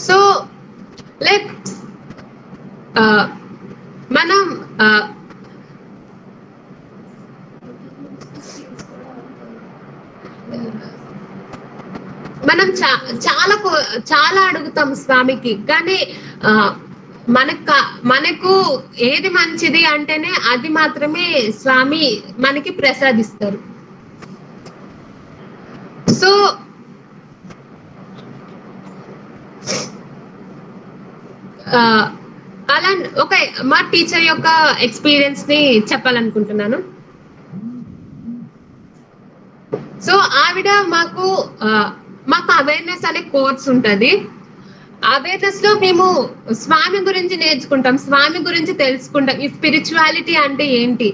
సో లైక్ మనం మనం చాలా అడుగుతాం స్వామికి. కానీ మనకు ఏది మంచిది అంటేనే అది మాత్రమే స్వామి మనకి ప్రసాదిస్తారు. సో అలా ఒక మా టీచర్ యొక్క ఎక్స్పీరియన్స్ ని చెప్పాలనుకుంటున్నాను. సో ఆవిడ మాకు అవేర్నెస్ అనే కోర్స్ ఉంటది. అవేర్నెస్ లో మేము స్వామి గురించి నేర్చుకుంటాం, స్వామి గురించి తెలుసుకుంటాం, ఈ స్పిరిచువాలిటీ అంటే ఏంటి,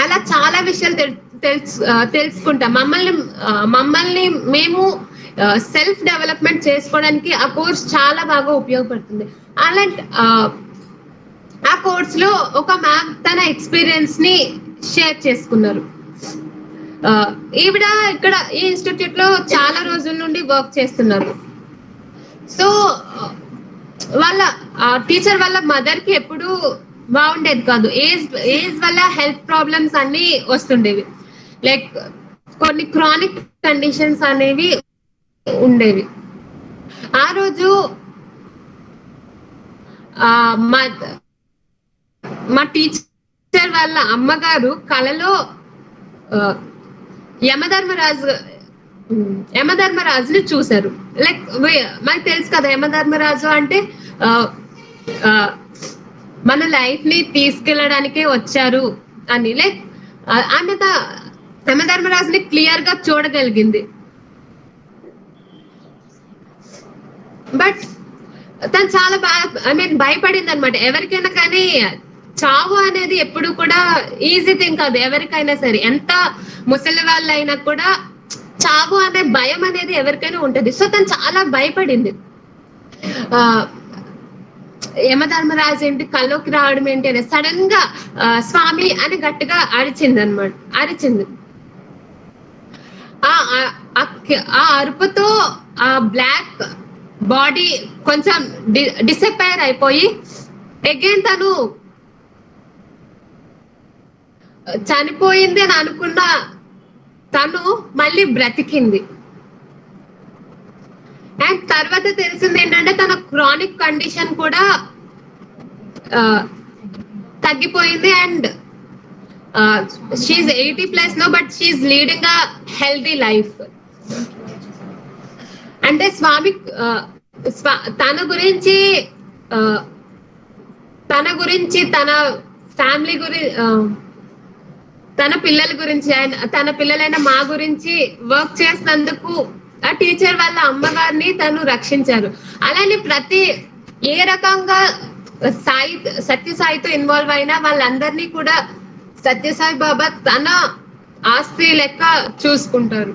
అలా చాలా విషయాలు తెలుసుకుంటాం. మమ్మల్ని మేము సెల్ఫ్ డెవలప్మెంట్ చేసుకోవడానికి ఆ కోర్స్ చాలా బాగా ఉపయోగపడుతుంది. అలాంటి ఆ కోర్స్ లో ఒక మ్యామ్ తన ఎక్స్పీరియన్స్ ని షేర్ చేసుకున్నారు. ఈవిడ ఇక్కడ ఈ ఇన్స్టిట్యూట్ లో చాలా రోజుల నుండి వర్క్ చేస్తున్నారు. సో వాళ్ళ టీచర్ వాళ్ళ మదర్ కి ఎప్పుడు బాగుండేది కాదు. ఏజ్ వల్ల హెల్త్ ప్రాబ్లమ్స్ అన్ని వస్తుండేవి. లైక్ కొన్ని క్రానిక్ కండిషన్స్ అనేవి ఉండేవి. ఆ రోజు మా టీచర్ వాళ్ళ అమ్మగారు కలలో యమధర్మరాజు యమధర్మరాజుని చూశారు. లైక్ మనకు తెలుసు కదా, యమధర్మరాజు అంటే మన లైఫ్ ని తీసుకెళ్ళడానికే వచ్చారు అని. లైక్ ఆమె యమధర్మరాజుని క్లియర్ గా చూడగలిగింది. బట్ తను చాలా భయపడింది అనమాట. ఎవరికైనా కానీ చావు అనేది ఎప్పుడు కూడా ఈజీ థింగ్ కాదు. ఎవరికైనా సరే, ఎంత ముసలి వాళ్ళైనా కూడా చావు అనే భయం అనేది ఎవరికైనా ఉంటది. సో తను చాలా భయపడింది. యమధర్మరాజు ఏంటి కల్లోకి రావడం ఏంటి అని సడన్ గా స్వామి అని గట్టిగా అరిచింది అనమాట. అరిచింది. ఆ అరుపుతో ఆ బ్లాక్ బాడీ కొంచెం డిసప్పైర్ అయిపోయి అగైన్ తను చనిపోయింది అని అనుకున్న తను మళ్ళీ బ్రతికింది. అండ్ తర్వాత తెలిసింది ఏంటంటే తన క్రానిక్ కండిషన్ కూడా తగ్గిపోయింది. And she's 80+ no, but she's leading a healthy life. అంటే స్వామి తన గురించి తన ఫ్యామిలీ గురించి, తన పిల్లల గురించి, తన పిల్లలైన మా గురించి వర్క్ చేసినందుకు ఆ టీచర్ వాళ్ళ అమ్మగారిని తను రక్షించారు. అలానే ఏ రకంగా సత్యసాయితో ఇన్వాల్వ్ అయినా వాళ్ళందరినీ కూడా సత్యసాయి బాబా తన ఆస్తి లెక్క చూసుకుంటారు.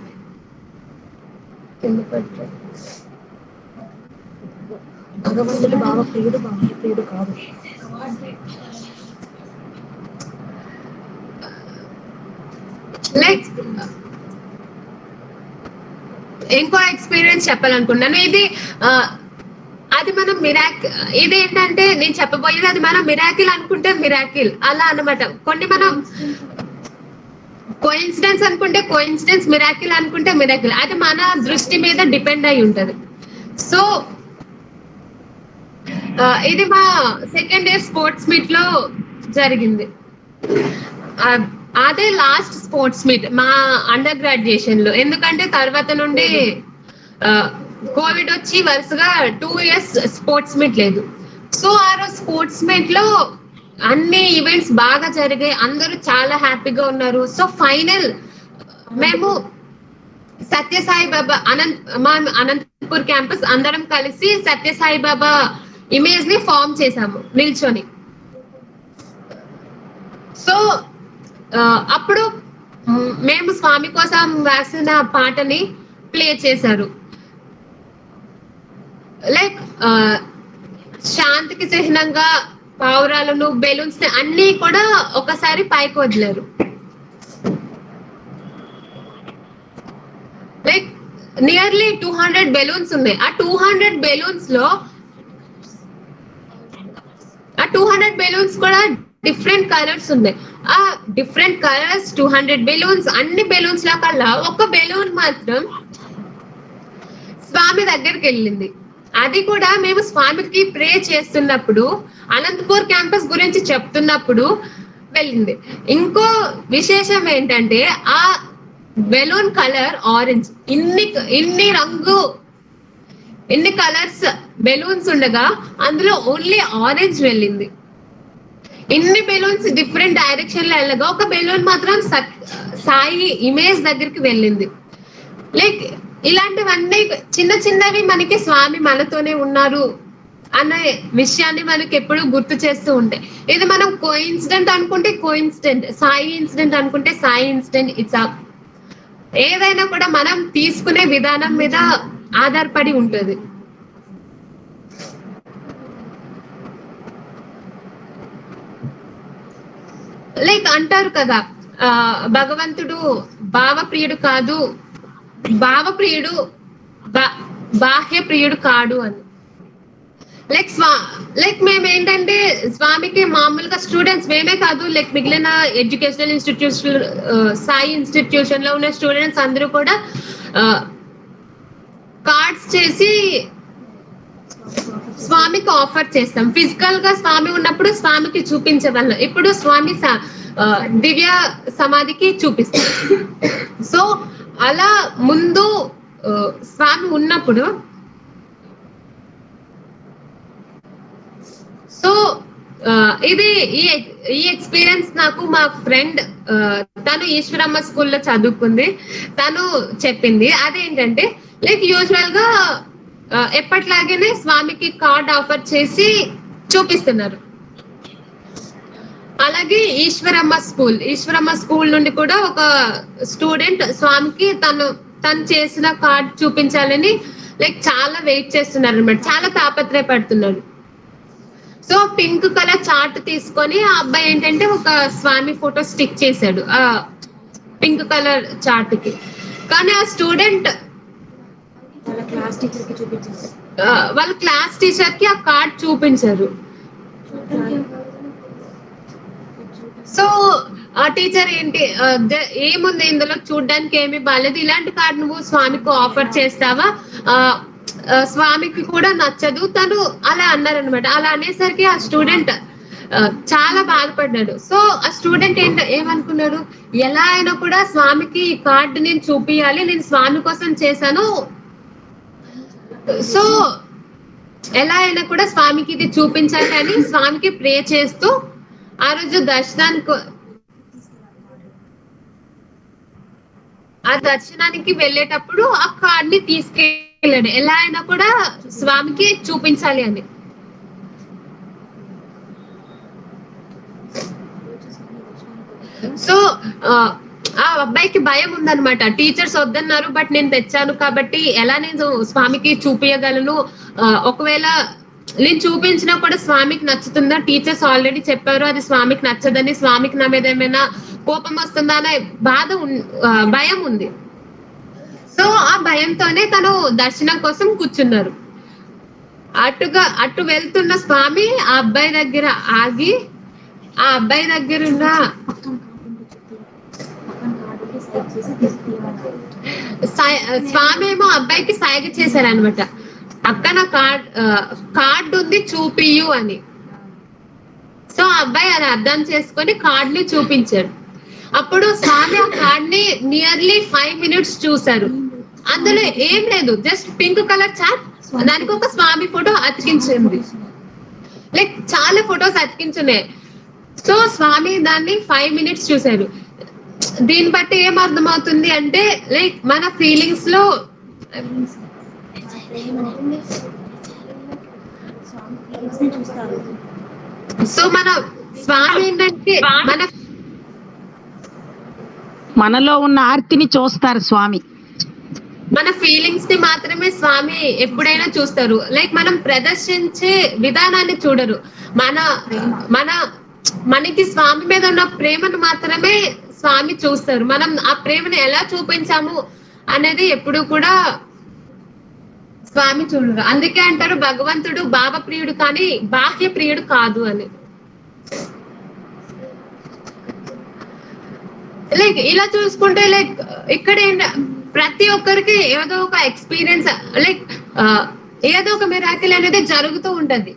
భగవంతుడు బాబా ప్రియుడు, బాబా ప్రియుడు కాదు. లైక్ ఇంకో ఎక్స్పీరియన్స్ చెప్పాలనుకున్నాను. అది మనం ఇది ఏంటంటే నేను చెప్పబోయేది అది మనం మిరాకిల్ అనుకుంటే మిరాకిల్ అలా అన్నమాట. కొన్ని మనం కోఇన్సిడెన్స్ అనుకుంటే కోఇన్సిడెన్స్, మిరాకిల్ అనుకుంటే మిరాకిల్. అది మన దృష్టి మీద డిపెండ్ అయి ఉంటది. సో ఇది మా సెకండ్ ఇయర్ స్పోర్ట్స్ మీట్ లో జరిగింది. అదే లాస్ట్ స్పోర్ట్స్ మీట్ మా అండర్ గ్రాడ్యుయేషన్ లో. ఎందుకంటే తర్వాత నుండి కోవిడ్ వచ్చి వరుసగా 2 years స్పోర్ట్స్ మీట్ లేదు. సో ఆ రోజు స్పోర్ట్స్ మీట్ లో అన్ని ఈవెంట్స్ బాగా జరిగాయి. అందరూ చాలా హ్యాపీగా ఉన్నారు. సో ఫైనల్ మేము సత్యసాయి బాబా అనంతపూర్ క్యాంపస్ అందరం కలిసి సత్యసాయి బాబా ఇమేజ్ ని ఫామ్ చేసాము నిల్చొని. సో అప్పుడు మేము స్వామి కోసం రాసిన పాటని ప్లే చేశారు. లైక్ శాంతికి చిహ్నంగా పావురాలను, బెలూన్స్ అన్ని కూడా ఒకసారి పైకి వదిలారు. లైక్ నియర్లీ 200 బెలూన్స్ ఉన్నాయి. ఆ 200 బెలూన్స్ లో 200 బెలూన్స్ కూడా డిఫరెంట్ కలర్స్ ఉన్నాయి. ఆ డిఫరెంట్ కలర్స్ 200 బెలూన్స్, అన్ని బెలూన్స్ లో కల్లా ఒక బెలూన్ మాత్రం స్వామి దగ్గరికి వెళ్ళింది. అది కూడా మేము స్వామికి ప్రే చేస్తున్నప్పుడు, అనంతపూర్ క్యాంపస్ గురించి చెప్తున్నప్పుడు వెళ్ళింది. ఇంకో విశేషం ఏంటంటే ఆ బెలూన్ కలర్ ఆరెంజ్. ఇన్ని కలర్స్ బెలూన్స్ ఉండగా అందులో ఓన్లీ ఆరెంజ్ వెళ్ళింది. ఇన్ని బెలూన్స్ డిఫరెంట్ డైరెక్షన్ లో వెళ్ళగా ఒక బెలూన్ మాత్రం సాయి ఇమేజ్ దగ్గరికి వెళ్ళింది. లైక్ ఇలాంటివన్నీ చిన్న చిన్నవి మనకి స్వామి మనతోనే ఉన్నారు అనే విషయాన్ని మనకి ఎప్పుడు గుర్తు చేస్తూ ఉంటాయి. ఇది మనం కోఇన్సిడెంట్ అనుకుంటే కోఇన్సిడెంట్, సాయి ఇన్సిడెంట్ అనుకుంటే సాయి ఇన్సిడెంట్. ఇట్స్ ఏదైనా కూడా మనం తీసుకునే విధానం మీద ఆధారపడి ఉంటుంది. లైక్ అంటారు కదా, భగవంతుడు భావప్రియుడు కాదు, భావప్రియుడు బాహ్య ప్రియుడు కాడు అని. లైక్ మేము ఏంటంటే స్వామికి మామూలుగా స్టూడెంట్స్ మేమే కాదు, లైక్ మిగిలిన ఎడ్యుకేషనల్ ఇన్స్టిట్యూషన్, సాయి ఇన్స్టిట్యూషన్ లో ఉన్న స్టూడెంట్స్ అందరూ కూడా కార్డ్స్ చేసి స్వామికి ఆఫర్ చేస్తాం. ఫిజికల్ గా స్వామి ఉన్నప్పుడు స్వామికి చూపించగలం, ఇప్పుడు స్వామి దివ్య సమాధికి చూపిస్తాం. సో అలా ముందు స్వామి ఉన్నప్పుడు సో ఇది ఈ ఎక్స్పీరియన్స్ నాకు మా ఫ్రెండ్ తను ఈశ్వరమ్మ స్కూల్లో చదువుకుంది, తను చెప్పింది. అదేంటంటే లైక్ యూజువల్ గా ఎప్పట్లాగేనే స్వామికి కార్డ్ ఆఫర్ చేసి చూపిస్తున్నారు. అలాగే ఈశ్వరమ్మ స్కూల్ నుండి కూడా ఒక స్టూడెంట్ స్వామికి తను చేసిన కార్డ్ చూపించాలని లైక్ చాలా వెయిట్ చేస్తున్నారు అనమాట, చాలా తాపత్రయపడుతున్నారు. సో పింక్ కలర్ చార్ట్ తీసుకొని ఆ అబ్బాయి ఏంటంటే ఒక స్వామి ఫోటో స్టిక్ చేశాడు ఆ పింక్ కలర్ చార్ట్ కి. కానీ ఆ స్టూడెంట్ వాళ్ళ క్లాస్ టీచర్ కి చూపించారు, వాళ్ళ క్లాస్ టీచర్ కి ఆ కార్డ్ చూపించారు. సో ఆ టీచర్ ఏంటి ఏముంది ఇందులో, చూడడానికి ఏమి బాగాలేదు, ఇలాంటి కార్డ్ నువ్వు స్వామికి ఆఫర్ చేస్తావా, స్వామికి కూడా నచ్చదు, తను అలా అన్నారనమాట. అలా అనేసరికి ఆ స్టూడెంట్ చాలా బాధపడ్డాడు. సో ఆ స్టూడెంట్ ఏమనుకున్నాడు, ఎలా అయినా కూడా స్వామికి ఈ కార్డు నేను చూపియాలి, నేను స్వామి కోసం చేశాను, సో ఎలా అయినా కూడా స్వామికి ఇది చూపించాలి అని స్వామికి ప్రే చేస్తూ ఆ రోజు దర్శనానికి వెళ్ళేటప్పుడు ఆ కార్డ్ని తీసుకెళ్ళాడు, ఎలా అయినా కూడా స్వామికి చూపించాలి అని. సో ఆ అబ్బాయికి భయం ఉందన్నమాట, టీచర్స్ వద్దన్నారు బట్ నేను తెచ్చాను కాబట్టి ఎలా నేను స్వామికి చూపించగలను, ఒకవేళ నేను చూపించినా కూడా స్వామికి నచ్చుతుందా, టీచర్స్ ఆల్రెడీ చెప్పారు అది స్వామికి నచ్చదని, స్వామికి నా మీద ఏమైనా కోపం వస్తుందా అనే భయం ఉంది. సో ఆ భయంతోనే తను దర్శనం కోసం కూర్చున్నారు. అటు వెళ్తున్న స్వామి ఆ అబ్బాయి దగ్గర ఆగి ఆ అబ్బాయి దగ్గర ఉన్న స్వామి ఏమో అబ్బాయికి సైగ చేశారనమాట, అక్కడ కార్డు ఉంది చూపియు అని. సో ఆ అబ్బాయి అది అర్థం చేసుకొని కార్డ్ ని చూపించాడు. అప్పుడు స్వామి ఆ కార్డ్ ని నియర్లీ 5 minutes చూసారు. అందులో ఏం లేదు, జస్ట్ పింక్ కలర్ చార్ట్, దానికి ఒక స్వామి ఫోటో అతికించింది, లైక్ చాలా ఫొటోస్ అతికించున్నాయి. సో స్వామి దాన్ని 5 minutes చూసారు. దీన్ని బట్టి ఏం అర్థమవుతుంది అంటే లైక్ మన ఫీలింగ్స్ లో సో మన స్వామి ఏంటంటే మనలో ఉన్న ఆర్తిని చూస్తారు స్వామి, మన ఫీలింగ్స్ ని మాత్రమే స్వామి ఎప్పుడైనా చూస్తారు. లైక్ మనం ప్రదర్శించే విధానాన్ని చూడరు, మనకి స్వామి మీద ఉన్న ప్రేమను మాత్రమే స్వామి చూస్తారు. మనం ఆ ప్రేమను ఎలా చూపించాము అనేది ఎప్పుడు కూడా స్వామి చూడరు. అందుకే అంటారు భగవంతుడు భావ ప్రియుడు కానీ బాహ్య ప్రియుడు కాదు అని. లైక్ ఇలా చూసుకుంటే లైక్ ఇక్కడ ప్రతి ఒక్కరికి ఏదో ఒక ఎక్స్పీరియన్స్, లైక్ ఏదో ఒక మిరాకిల్ అనేది జరుగుతూ ఉంటది.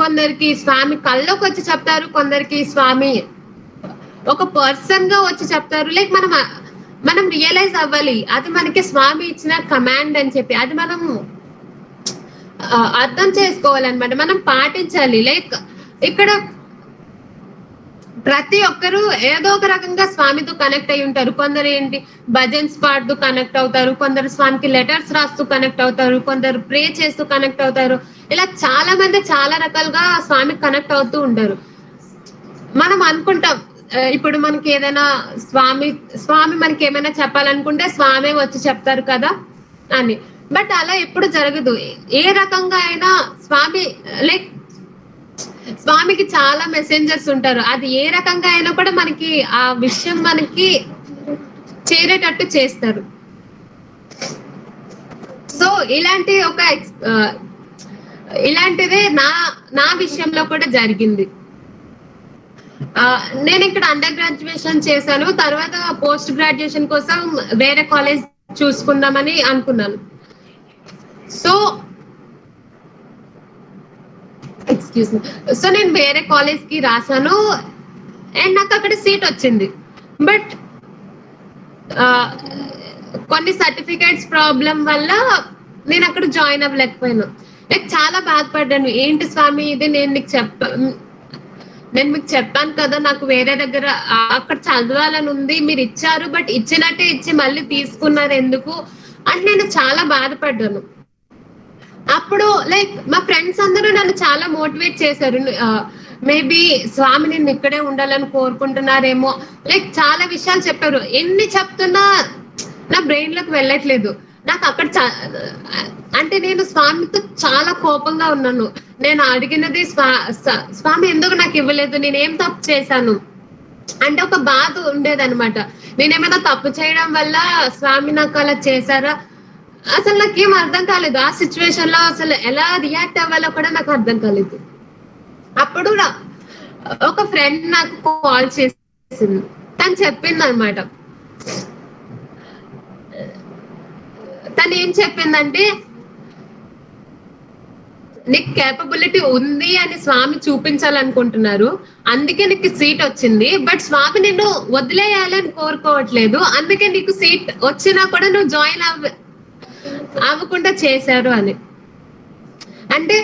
కొందరికి స్వామి కల్లోకి వచ్చి చెప్తారు, కొందరికి స్వామి ఒక పర్సన్ గా వచ్చి చెప్తారు. లైక్ మనం రియలైజ్ అవ్వాలి అది మనకి స్వామి ఇచ్చిన కమాండ్ అని చెప్పి, అది మనం అర్థం చేసుకోవాలన్నమాట, మనం పాటించాలి. లైక్ ఇక్కడ ప్రతి ఒక్కరు ఏదో ఒక రకంగా స్వామితో కనెక్ట్ అయి ఉంటారు. కొందరు ఏంటి భజన్స్ పాడుతూ కనెక్ట్ అవుతారు, కొందరు స్వామికి లెటర్స్ రాస్తూ కనెక్ట్ అవుతారు, కొందరు ప్రే చేస్తూ కనెక్ట్ అవుతారు. ఇలా చాలా మంది చాలా రకాలుగా స్వామికి కనెక్ట్ అవుతూ ఉంటారు. మనం అనుకుంటాం ఇప్పుడు మనకి ఏదైనా స్వామి మనకి ఏమైనా చెప్పాలనుకుంటే స్వామి వచ్చి చెప్తారు కదా అని, బట్ అలా ఎప్పుడు జరగదు. ఏ రకంగా అయినా స్వామికి చాలా మెసెంజర్స్ ఉంటారు, అది ఏ రకంగా అయినా కూడా మనకి ఆ విషయం మనకి చేరేటట్టు చేస్తారు. సో ఇలాంటిదే నా విషయంలో కూడా జరిగింది. నేను ఇక్కడ అండర్ గ్రాడ్యుయేషన్ చేశాను, తర్వాత పోస్ట్ గ్రాడ్యుయేషన్ కోసం వేరే కాలేజ్ చూసుకుందామని అనుకున్నాను. సో నేను వేరే కాలేజ్ కి రాసాను అండ్ నాకు అక్కడ సీట్ వచ్చింది. బట్ ఆ, కొన్ని సర్టిఫికేట్స్ ప్రాబ్లం వల్ల నేను అక్కడ జాయిన్ అవ్వలేకపోయాను. లైక్ చాలా బాధపడ్డాను, ఏంటి స్వామి ఇది, నేను మీకు చెప్పాను కదా నాకు వేరే దగ్గర అక్కడ చదవాలని ఉంది, మీరు ఇచ్చారు బట్ ఇచ్చినట్టే ఇచ్చి మళ్ళీ తీసుకున్నారు ఎందుకు అని నేను చాలా బాధపడ్డాను. అప్పుడు లైక్ మా ఫ్రెండ్స్ అందరూ నన్ను చాలా మోటివేట్ చేశారు. మేబీ స్వామి నేను ఇక్కడే ఉండాలని కోరుకుంటున్నారేమో, లైక్ చాలా విషయాలు చెప్పారు. ఎన్ని చెప్తున్నా నా బ్రెయిన్ లోకి వెళ్ళట్లేదు. నాకు అక్కడ అంటే నేను స్వామితో చాలా కోపంగా ఉన్నాను. నేను అడిగినది స్వామి ఎందుకు నాకు ఇవ్వలేదు, నేనేం తప్పు చేశాను అంటే ఒక బాధ ఉండేదన్నమాట. నేనేమైనా తప్పు చేయడం వల్ల స్వామి నాకు అలా చేశారా, అసలు నాకేం అర్థం కాలేదు. ఆ సిచ్యువేషన్ లో అసలు ఎలా రియాక్ట్ అవ్వాలో కూడా నాకు అర్థం కాలేదు. అప్పుడు ఒక ఫ్రెండ్ నాకు కాల్ చేసింది. తను చెప్పింది అనమాట, తను ఏం చెప్పిందంటే నీకు కేపబిలిటీ ఉంది అని స్వామి చూపించాలనుకుంటున్నారు, అందుకే నీకు సీట్ వచ్చింది. బట్ స్వామి నిన్ను వదిలేయాలని కోరుకోవట్లేదు, అందుకే నీకు సీట్ వచ్చినా కూడా నువ్వు జాయిన్ అవ్వకుండా చేశారు అని. అంటే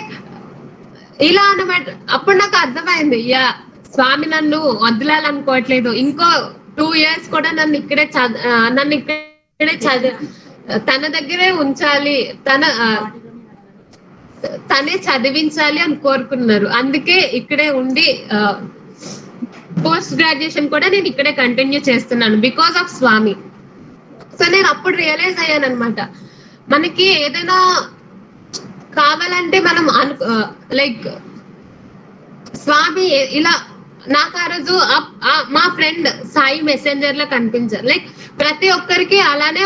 ఇలా అన్నమాట. అప్పుడు నాకు అర్థమైంది, యా స్వామి నన్ను వదిలాలనుకోవట్లేదు, ఇంకో 2 years కూడా నన్ను ఇక్కడే తన దగ్గరే ఉంచాలి, తనే చదివించాలి అని కోరుకున్నారు. అందుకే ఇక్కడే ఉండి పోస్ట్ గ్రాడ్యుయేషన్ కూడా నేను ఇక్కడే కంటిన్యూ చేస్తున్నాను బికాస్ ఆఫ్ స్వామి. సో నేను అప్పుడు రియలైజ్ అయ్యాను అనమాట, మనకి ఏదైనా కావాలంటే మనం లైక్ స్వామి ఇలా నాకు ఆ రోజు మా ఫ్రెండ్ సాయి మెసెంజర్ లో కనిపించారు. లైక్ ప్రతి ఒక్కరికి అలానే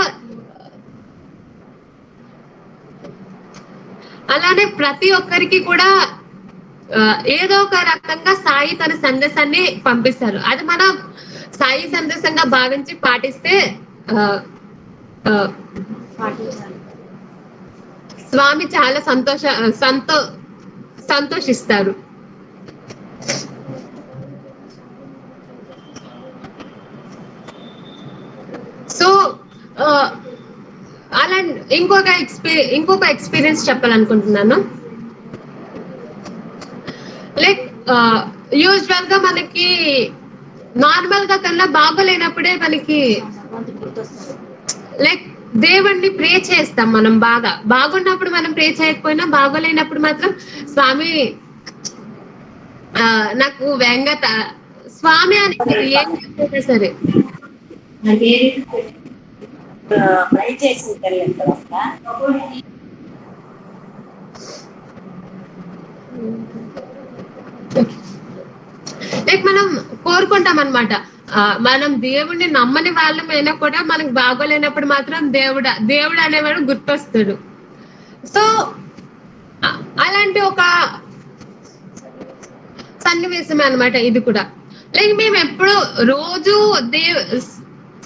ప్రతి ఒక్కరికి కూడా ఏదో ఒక రకంగా సాయి తన సందేశాన్ని పంపిస్తారు. అది మనం సాయి సందేశంగా భావించి పాటిస్తే స్వామి చాలా సంతోషిస్తారు. సో అలా ఇంకొక ఎక్స్పీరియన్స్ చెప్పాలనుకుంటున్నాను. లైక్ యూజువల్ గా మనకి నార్మల్ గా కన్నా బాగోలేనప్పుడే మనకి లైక్ దేవుణ్ణి ప్రే చేస్తాం. మనం బాగున్నప్పుడు మనం ప్రే చేయకపోయినా, బాగోలేనప్పుడు మాత్రం స్వామి నాకు స్వామి అని ఏం చెప్పినా సరే లైక్ మనం కోరుకుంటాం అనమాట. మనం దేవుడిని నమ్మని వాళ్ళమైనా కూడా మనకు బాగోలేనప్పుడు మాత్రం దేవుడు అనేవాడు గుర్తొస్తాడు. సో అలాంటి ఒక సన్నివేశం అనమాట ఇది కూడా. లైక్ మేము ఎప్పుడు రోజు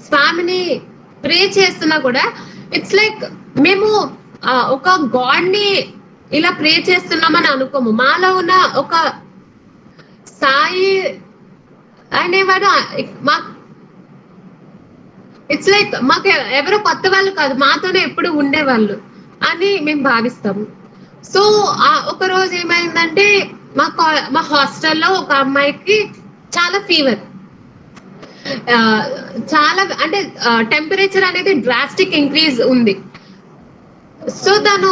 స్వామిని ప్రే చేస్తున్నా కూడా ఇట్స్ లైక్ మేము ఒక గాడ్ ని ఇలా ప్రే చేస్తున్నామని అనుకోము. మాలో ఉన్న ఒక సాయి అనేవాడు ఇట్స్ లైక్ మాకు ఎవరో కొత్త వాళ్ళు కాదు, మాతోనే ఎప్పుడు ఉండేవాళ్ళు అని మేము భావిస్తాము. సో ఒక రోజు ఏమైందంటే మా హాస్టల్లో ఒక అమ్మాయికి చాలా ఫీవర్, చాలా అంటే టెంపరేచర్ అనేది డ్రాస్టిక్ ఇంక్రీజ్ ఉంది. సో తను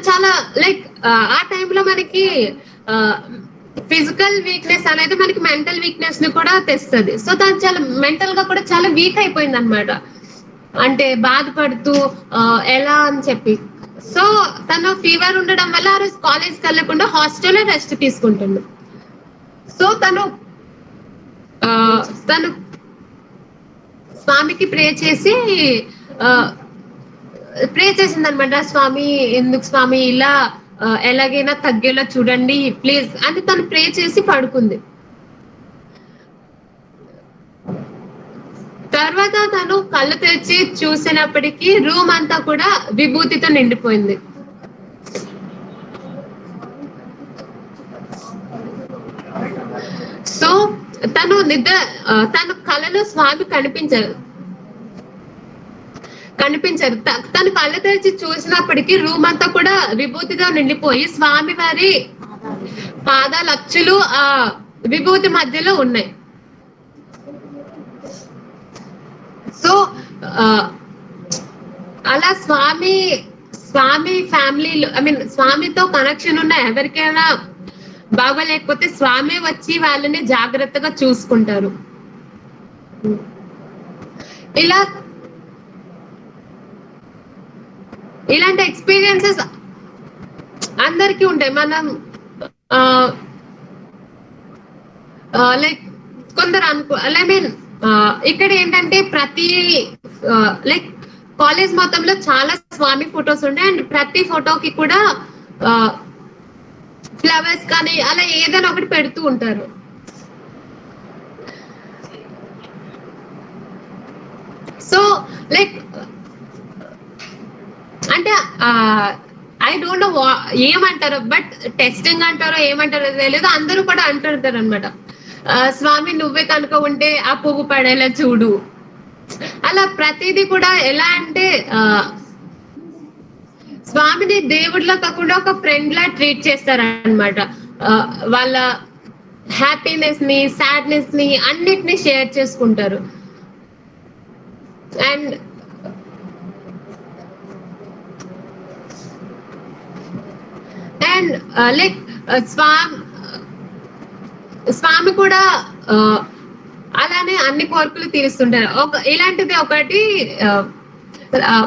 చాలా లైక్ ఆ టైంలో మనకి ఫిజికల్ వీక్నెస్ అనేది మనకి మెంటల్ వీక్నెస్ ని కూడా తెస్తుంది. సో తను చాలా మెంటల్ గా కూడా చాలా వీక్ అయిపోయింది అనమాట, అంటే బాధపడుతూ ఎలా అని చెప్పి. సో తను ఫీవర్ ఉండడం వల్ల ఆ రోజు కాలేజ్కి వెళ్ళకుండా హాస్టల్లో రెస్ట్ తీసుకుంటుండు. సో తను స్వామికి ప్రే చేసింది అనమాట. స్వామి ఎందుకు స్వామి ఇలా, ఎలాగైనా తగ్గేలా చూడండి ప్లీజ్ అని తను ప్రే చేసి పడుకుంది. తర్వాత తను కళ్ళు తెరిచి చూసినప్పటికీ రూమ్ అంతా కూడా విభూతితో నిండిపోయింది. సో తను కలలో స్వామి కనిపించారు. తను కళ్ళు తెరిచి చూసినప్పటికీ రూమ్ అంతా కూడా విభూతిగా నిండిపోయి స్వామి వారి పాదాల అచ్చులు ఆ విభూతి మధ్యలో ఉన్నాయి. సో అలా స్వామి ఫ్యామిలీలో స్వామితో కనెక్షన్ ఉన్న ఎవరికైనా బాగోలేకపోతే స్వామి వచ్చి వాళ్ళని జాగ్రత్తగా చూసుకుంటారు. ఇలాంటి ఎక్స్పీరియన్సెస్ అందరికీ ఉంటాయి. మనం లైక్ కొందరు ఇక్కడ ఏంటంటే ప్రతి లైక్ కాలేజ్ మొత్తంలో చాలా స్వామి ఫొటోస్ ఉంటాయి. అండ్ ప్రతి ఫోటోకి కూడా ఫ్లవర్స్ కానీ అలా ఏదైనా ఒకటి పెడుతూ ఉంటారు. సో లైక్ అంటే ఐ డోంట్ నో ఏమంటారో, బట్ టెస్టింగ్ అంటారో ఏమంటారో తెలియదు, అందరూ కూడా అంటుంటారు అనమాట, స్వామి నువ్వే కనుక ఉంటే ఆ పువ్వు పడేలా చూడు. అలా ప్రతిదీ కూడా ఎలా అంటే స్వామిని దేవుడిలో కాకుండా ఒక ఫ్రెండ్ లా ట్రీట్ చేస్తారనమాట. వాళ్ళ హ్యాపీనెస్ ని, సాడ్నెస్ ని అన్నిటిని షేర్ చేసుకుంటారు. అండ్ లైక్ స్వామి కూడా అలానే అన్ని కోరికలు తీరుస్తుంటారు. ఇలాంటిది ఒకటి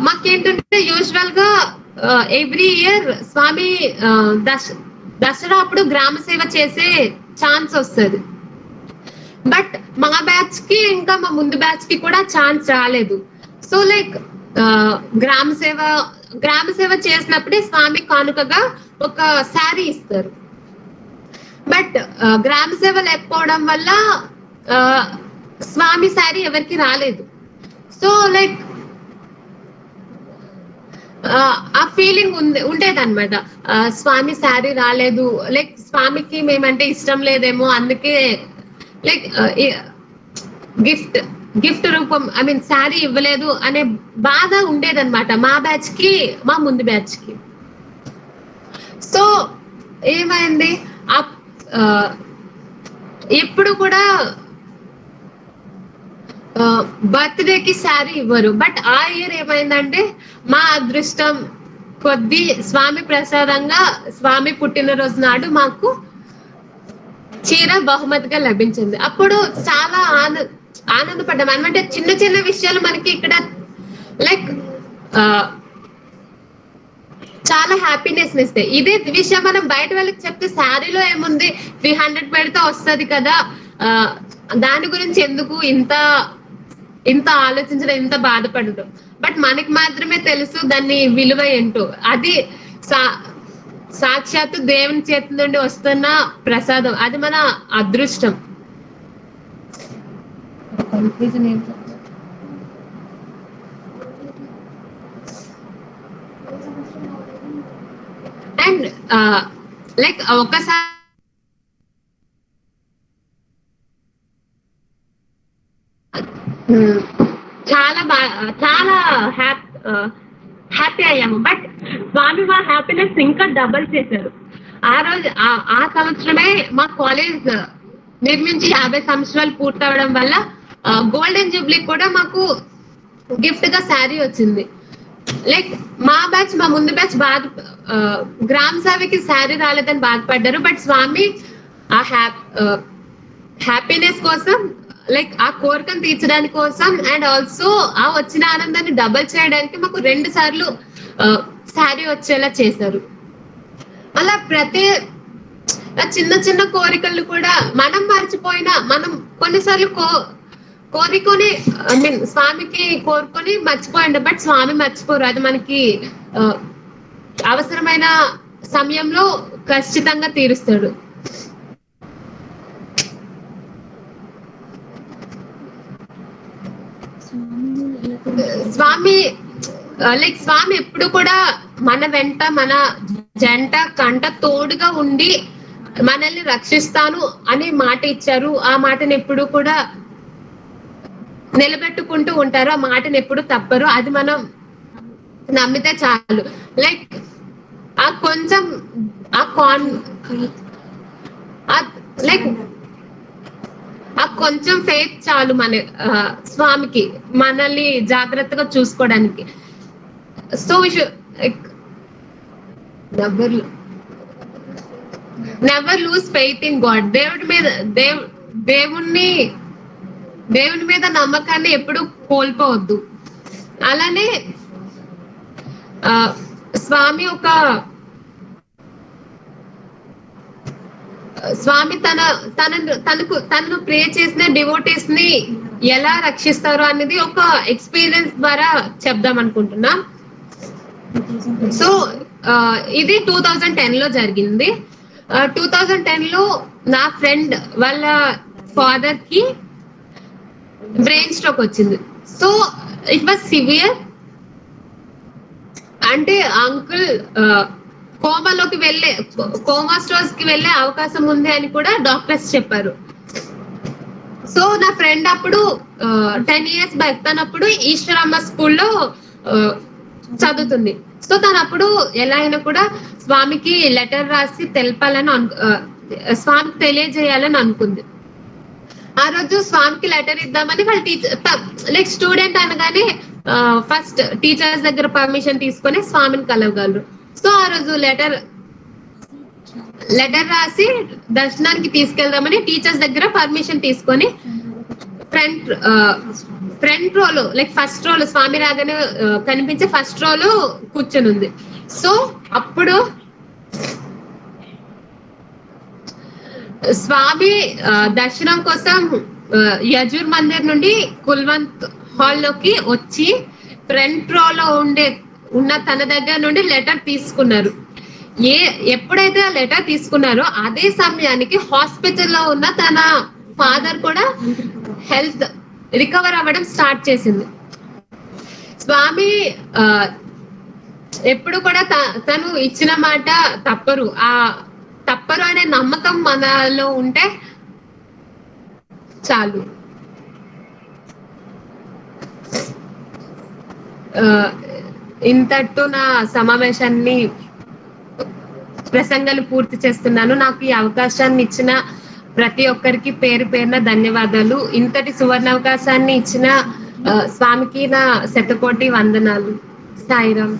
మాకేంటంటే యూజువల్ గా ఎవ్రీ ఇయర్ స్వామి దసరా అప్పుడు గ్రామ సేవ చేసే ఛాన్స్ వస్తుంది. బట్ మా బ్యాచ్ కి ఇంకా మా ముందు బ్యాచ్ కి కూడా ఛాన్స్ రాలేదు. సో లైక్ గ్రామ సేవ చేసినప్పుడే స్వామి కానుకగా ఒక శారీ ఇస్తారు. బట్ గ్రామ సేవ లేకపోవడం వల్ల స్వామి శారీ ఎవరికి రాలేదు. సో లైక్ ఆ ఫీలింగ్ ఉండేదన్నమాట, స్వామి శారీ రాలేదు, లైక్ స్వామికి మేమంటే ఇష్టం లేదేమో, అందుకే లైక్ గిఫ్ట్ రూపం శారీ ఇవ్వలేదు అనే బాధ ఉండేదన్నమాట మా బ్యాచ్ కి, మా ముందు బ్యాచ్ కి. సో ఏమైంది, ఎప్పుడు కూడా బర్త్డేకి శారీ ఇవ్వరు. బట్ ఆ ఇయర్ ఏమైందంటే మా అదృష్టం కొద్ది స్వామి ప్రసాదంగా స్వామి పుట్టినరోజు నాడు మాకు చీర బహుమతిగా లభించింది. అప్పుడు చాలా ఆనందపడ్డాం అనమాట. చిన్న చిన్న విషయాలు మనకి ఇక్కడ లైక్ చాలా హ్యాపీనెస్ ఇస్తాయి. ఇదే విషయం మనం బయట వాళ్ళకి చెప్తే శారీలో ఏముంది 300 పెడితే వస్తుంది కదా, దాని గురించి ఎందుకు ఇంత ఆలోచించడం, ఇంత బాధపడడం. బట్ మనకి మాత్రమే తెలుసు దాన్ని విలువ ఏంటో. అది సాక్షాత్తు దేవుని చేతి నుండి వస్తున్న ప్రసాదం, అది మన అదృష్టం. అండ్ లైక్ ఒకసారి చాలా హ్యాపీ అయ్యాము. బట్ స్వామి మా హ్యాపీనెస్ ఇంకా డబల్ చేశారు. ఆ రోజు ఆ సంవత్సరమే మా కాలేజ్ నిర్మించి 50 సంవత్సరాలు పూర్తవడం వల్ల గోల్డెన్ జూబ్లీ కూడా మాకు గిఫ్ట్ గా శారీ వచ్చింది. లైక్ మా బ్యాచ్, మా ముందు బ్యాచ్ గ్రామ సేవకి శారీ రాలేదని బాధపడ్డారు. బట్ స్వామి ఆ హ్యాపీనెస్ కోసం, లైక్ ఆ కోరికను తీర్చడానికి కోసం, అండ్ ఆల్సో ఆ వచ్చిన ఆనందాన్ని డబల్ చేయడానికి మాకు 2 సార్లు శారీ వచ్చేలా చేశారు. అలా ప్రతి చిన్న చిన్న కోరికలు కూడా మనం మర్చిపోయినా, మనం కొన్నిసార్లు కోరుకొని స్వామికి కోరుకొని మర్చిపోయండి, బట్ స్వామి మర్చిపోరు. అది మనకి అవసరమైన సమయంలో ఖచ్చితంగా తీరుస్తాడు. స్వామి ఎప్పుడు కూడా మన వెంట, మన జంట కంట తోడుగా ఉండి మనల్ని రక్షిస్తాను అనే మాట ఇచ్చారు. ఆ మాటను ఎప్పుడు కూడా నిలబెట్టుకుంటూ ఉంటారు. ఆ మాటను ఎప్పుడు తప్పరు. అది మనం నమ్మితే చాలు. లైక్ ఆ కొంచెం ఆ కాన్ లైక్ ఆ కొంచెం ఫెయిత్ చాలు మన స్వామికి మనల్ని జాగ్రత్తగా చూసుకోవడానికి. So never never loose faith in God. దేవుణ్ణి దేవుని మీద నమ్మకాన్ని ఎప్పుడు కోల్పోవద్దు. అలానే స్వామి స్వామి తనను ప్రే చేసిన డివోటీస్ ని ఎలా రక్షిస్తారు అనేది ఒక ఎక్స్పీరియన్స్ ద్వారా చెప్దాం అనుకుంటున్నా. సో ఇది 2010 లో జరిగింది. 2010 లో నా ఫ్రెండ్ వాళ్ళ ఫాదర్ కి బ్రెయిన్ స్ట్రోక్ వచ్చింది. So it was severe. అంటే అంకుల్ కోమా స్టోర్స్ కి వెళ్ళే అవకాశం ఉంది అని కూడా డాక్టర్స్ చెప్పారు. సో నా ఫ్రెండ్ అప్పుడు 10 years బ్యాక్ తనప్పుడు ఈశ్వరమ్మ స్కూల్లో చదువుతుంది. సో తను అప్పుడు ఎలా అయినా కూడా స్వామికి లెటర్ రాసి తెలపాలని స్వామికి తెలియజేయాలని అనుకుంది. ఆ రోజు స్వామికి లెటర్ ఇద్దామని వాళ్ళ టీచర్ లైక్ స్టూడెంట్ అనగానే ఫస్ట్ టీచర్స్ దగ్గర పర్మిషన్ తీసుకొని స్వామిని కలవగలరు. సో ఆ రోజు లెటర్ రాసి దర్శనానికి తీసుకెళ్దామని టీచర్స్ దగ్గర పర్మిషన్ తీసుకొని ఫ్రంట్ రోలో లైక్ ఫస్ట్ రోలో స్వామి రాగానే కనిపించే ఫస్ట్ రోలో కూర్చొని ఉంది. సో అప్పుడు స్వామి దర్శనం కోసం యజూర్ మందిర్ నుండి కుల్వంత్ హాల్ లోకి వచ్చి ఫ్రంట్ రోలో ఉన్న తన దగ్గర నుండి లెటర్ తీసుకున్నారు. ఎప్పుడైతే ఆ లెటర్ తీసుకున్నారో అదే సమయానికి హాస్పిటల్లో ఉన్న తన ఫాదర్ కూడా హెల్త్ రికవర్ అవ్వడం స్టార్ట్ చేసింది. స్వామి ఎప్పుడు కూడా తను ఇచ్చిన మాట తప్పరు అనే నమ్మకం మనలో ఉంటే చాలు. ఇంతటితో నా సమావేశాన్ని ప్రసంగాలు పూర్తి చేస్తున్నాను. నాకు ఈ అవకాశాన్ని ఇచ్చిన ప్రతి ఒక్కరికి పేరు పేరున ధన్యవాదాలు. ఇంతటి సువర్ణ అవకాశాన్ని ఇచ్చిన స్వామికి నా శతకోటి వందనాలు. సాయిరామ్.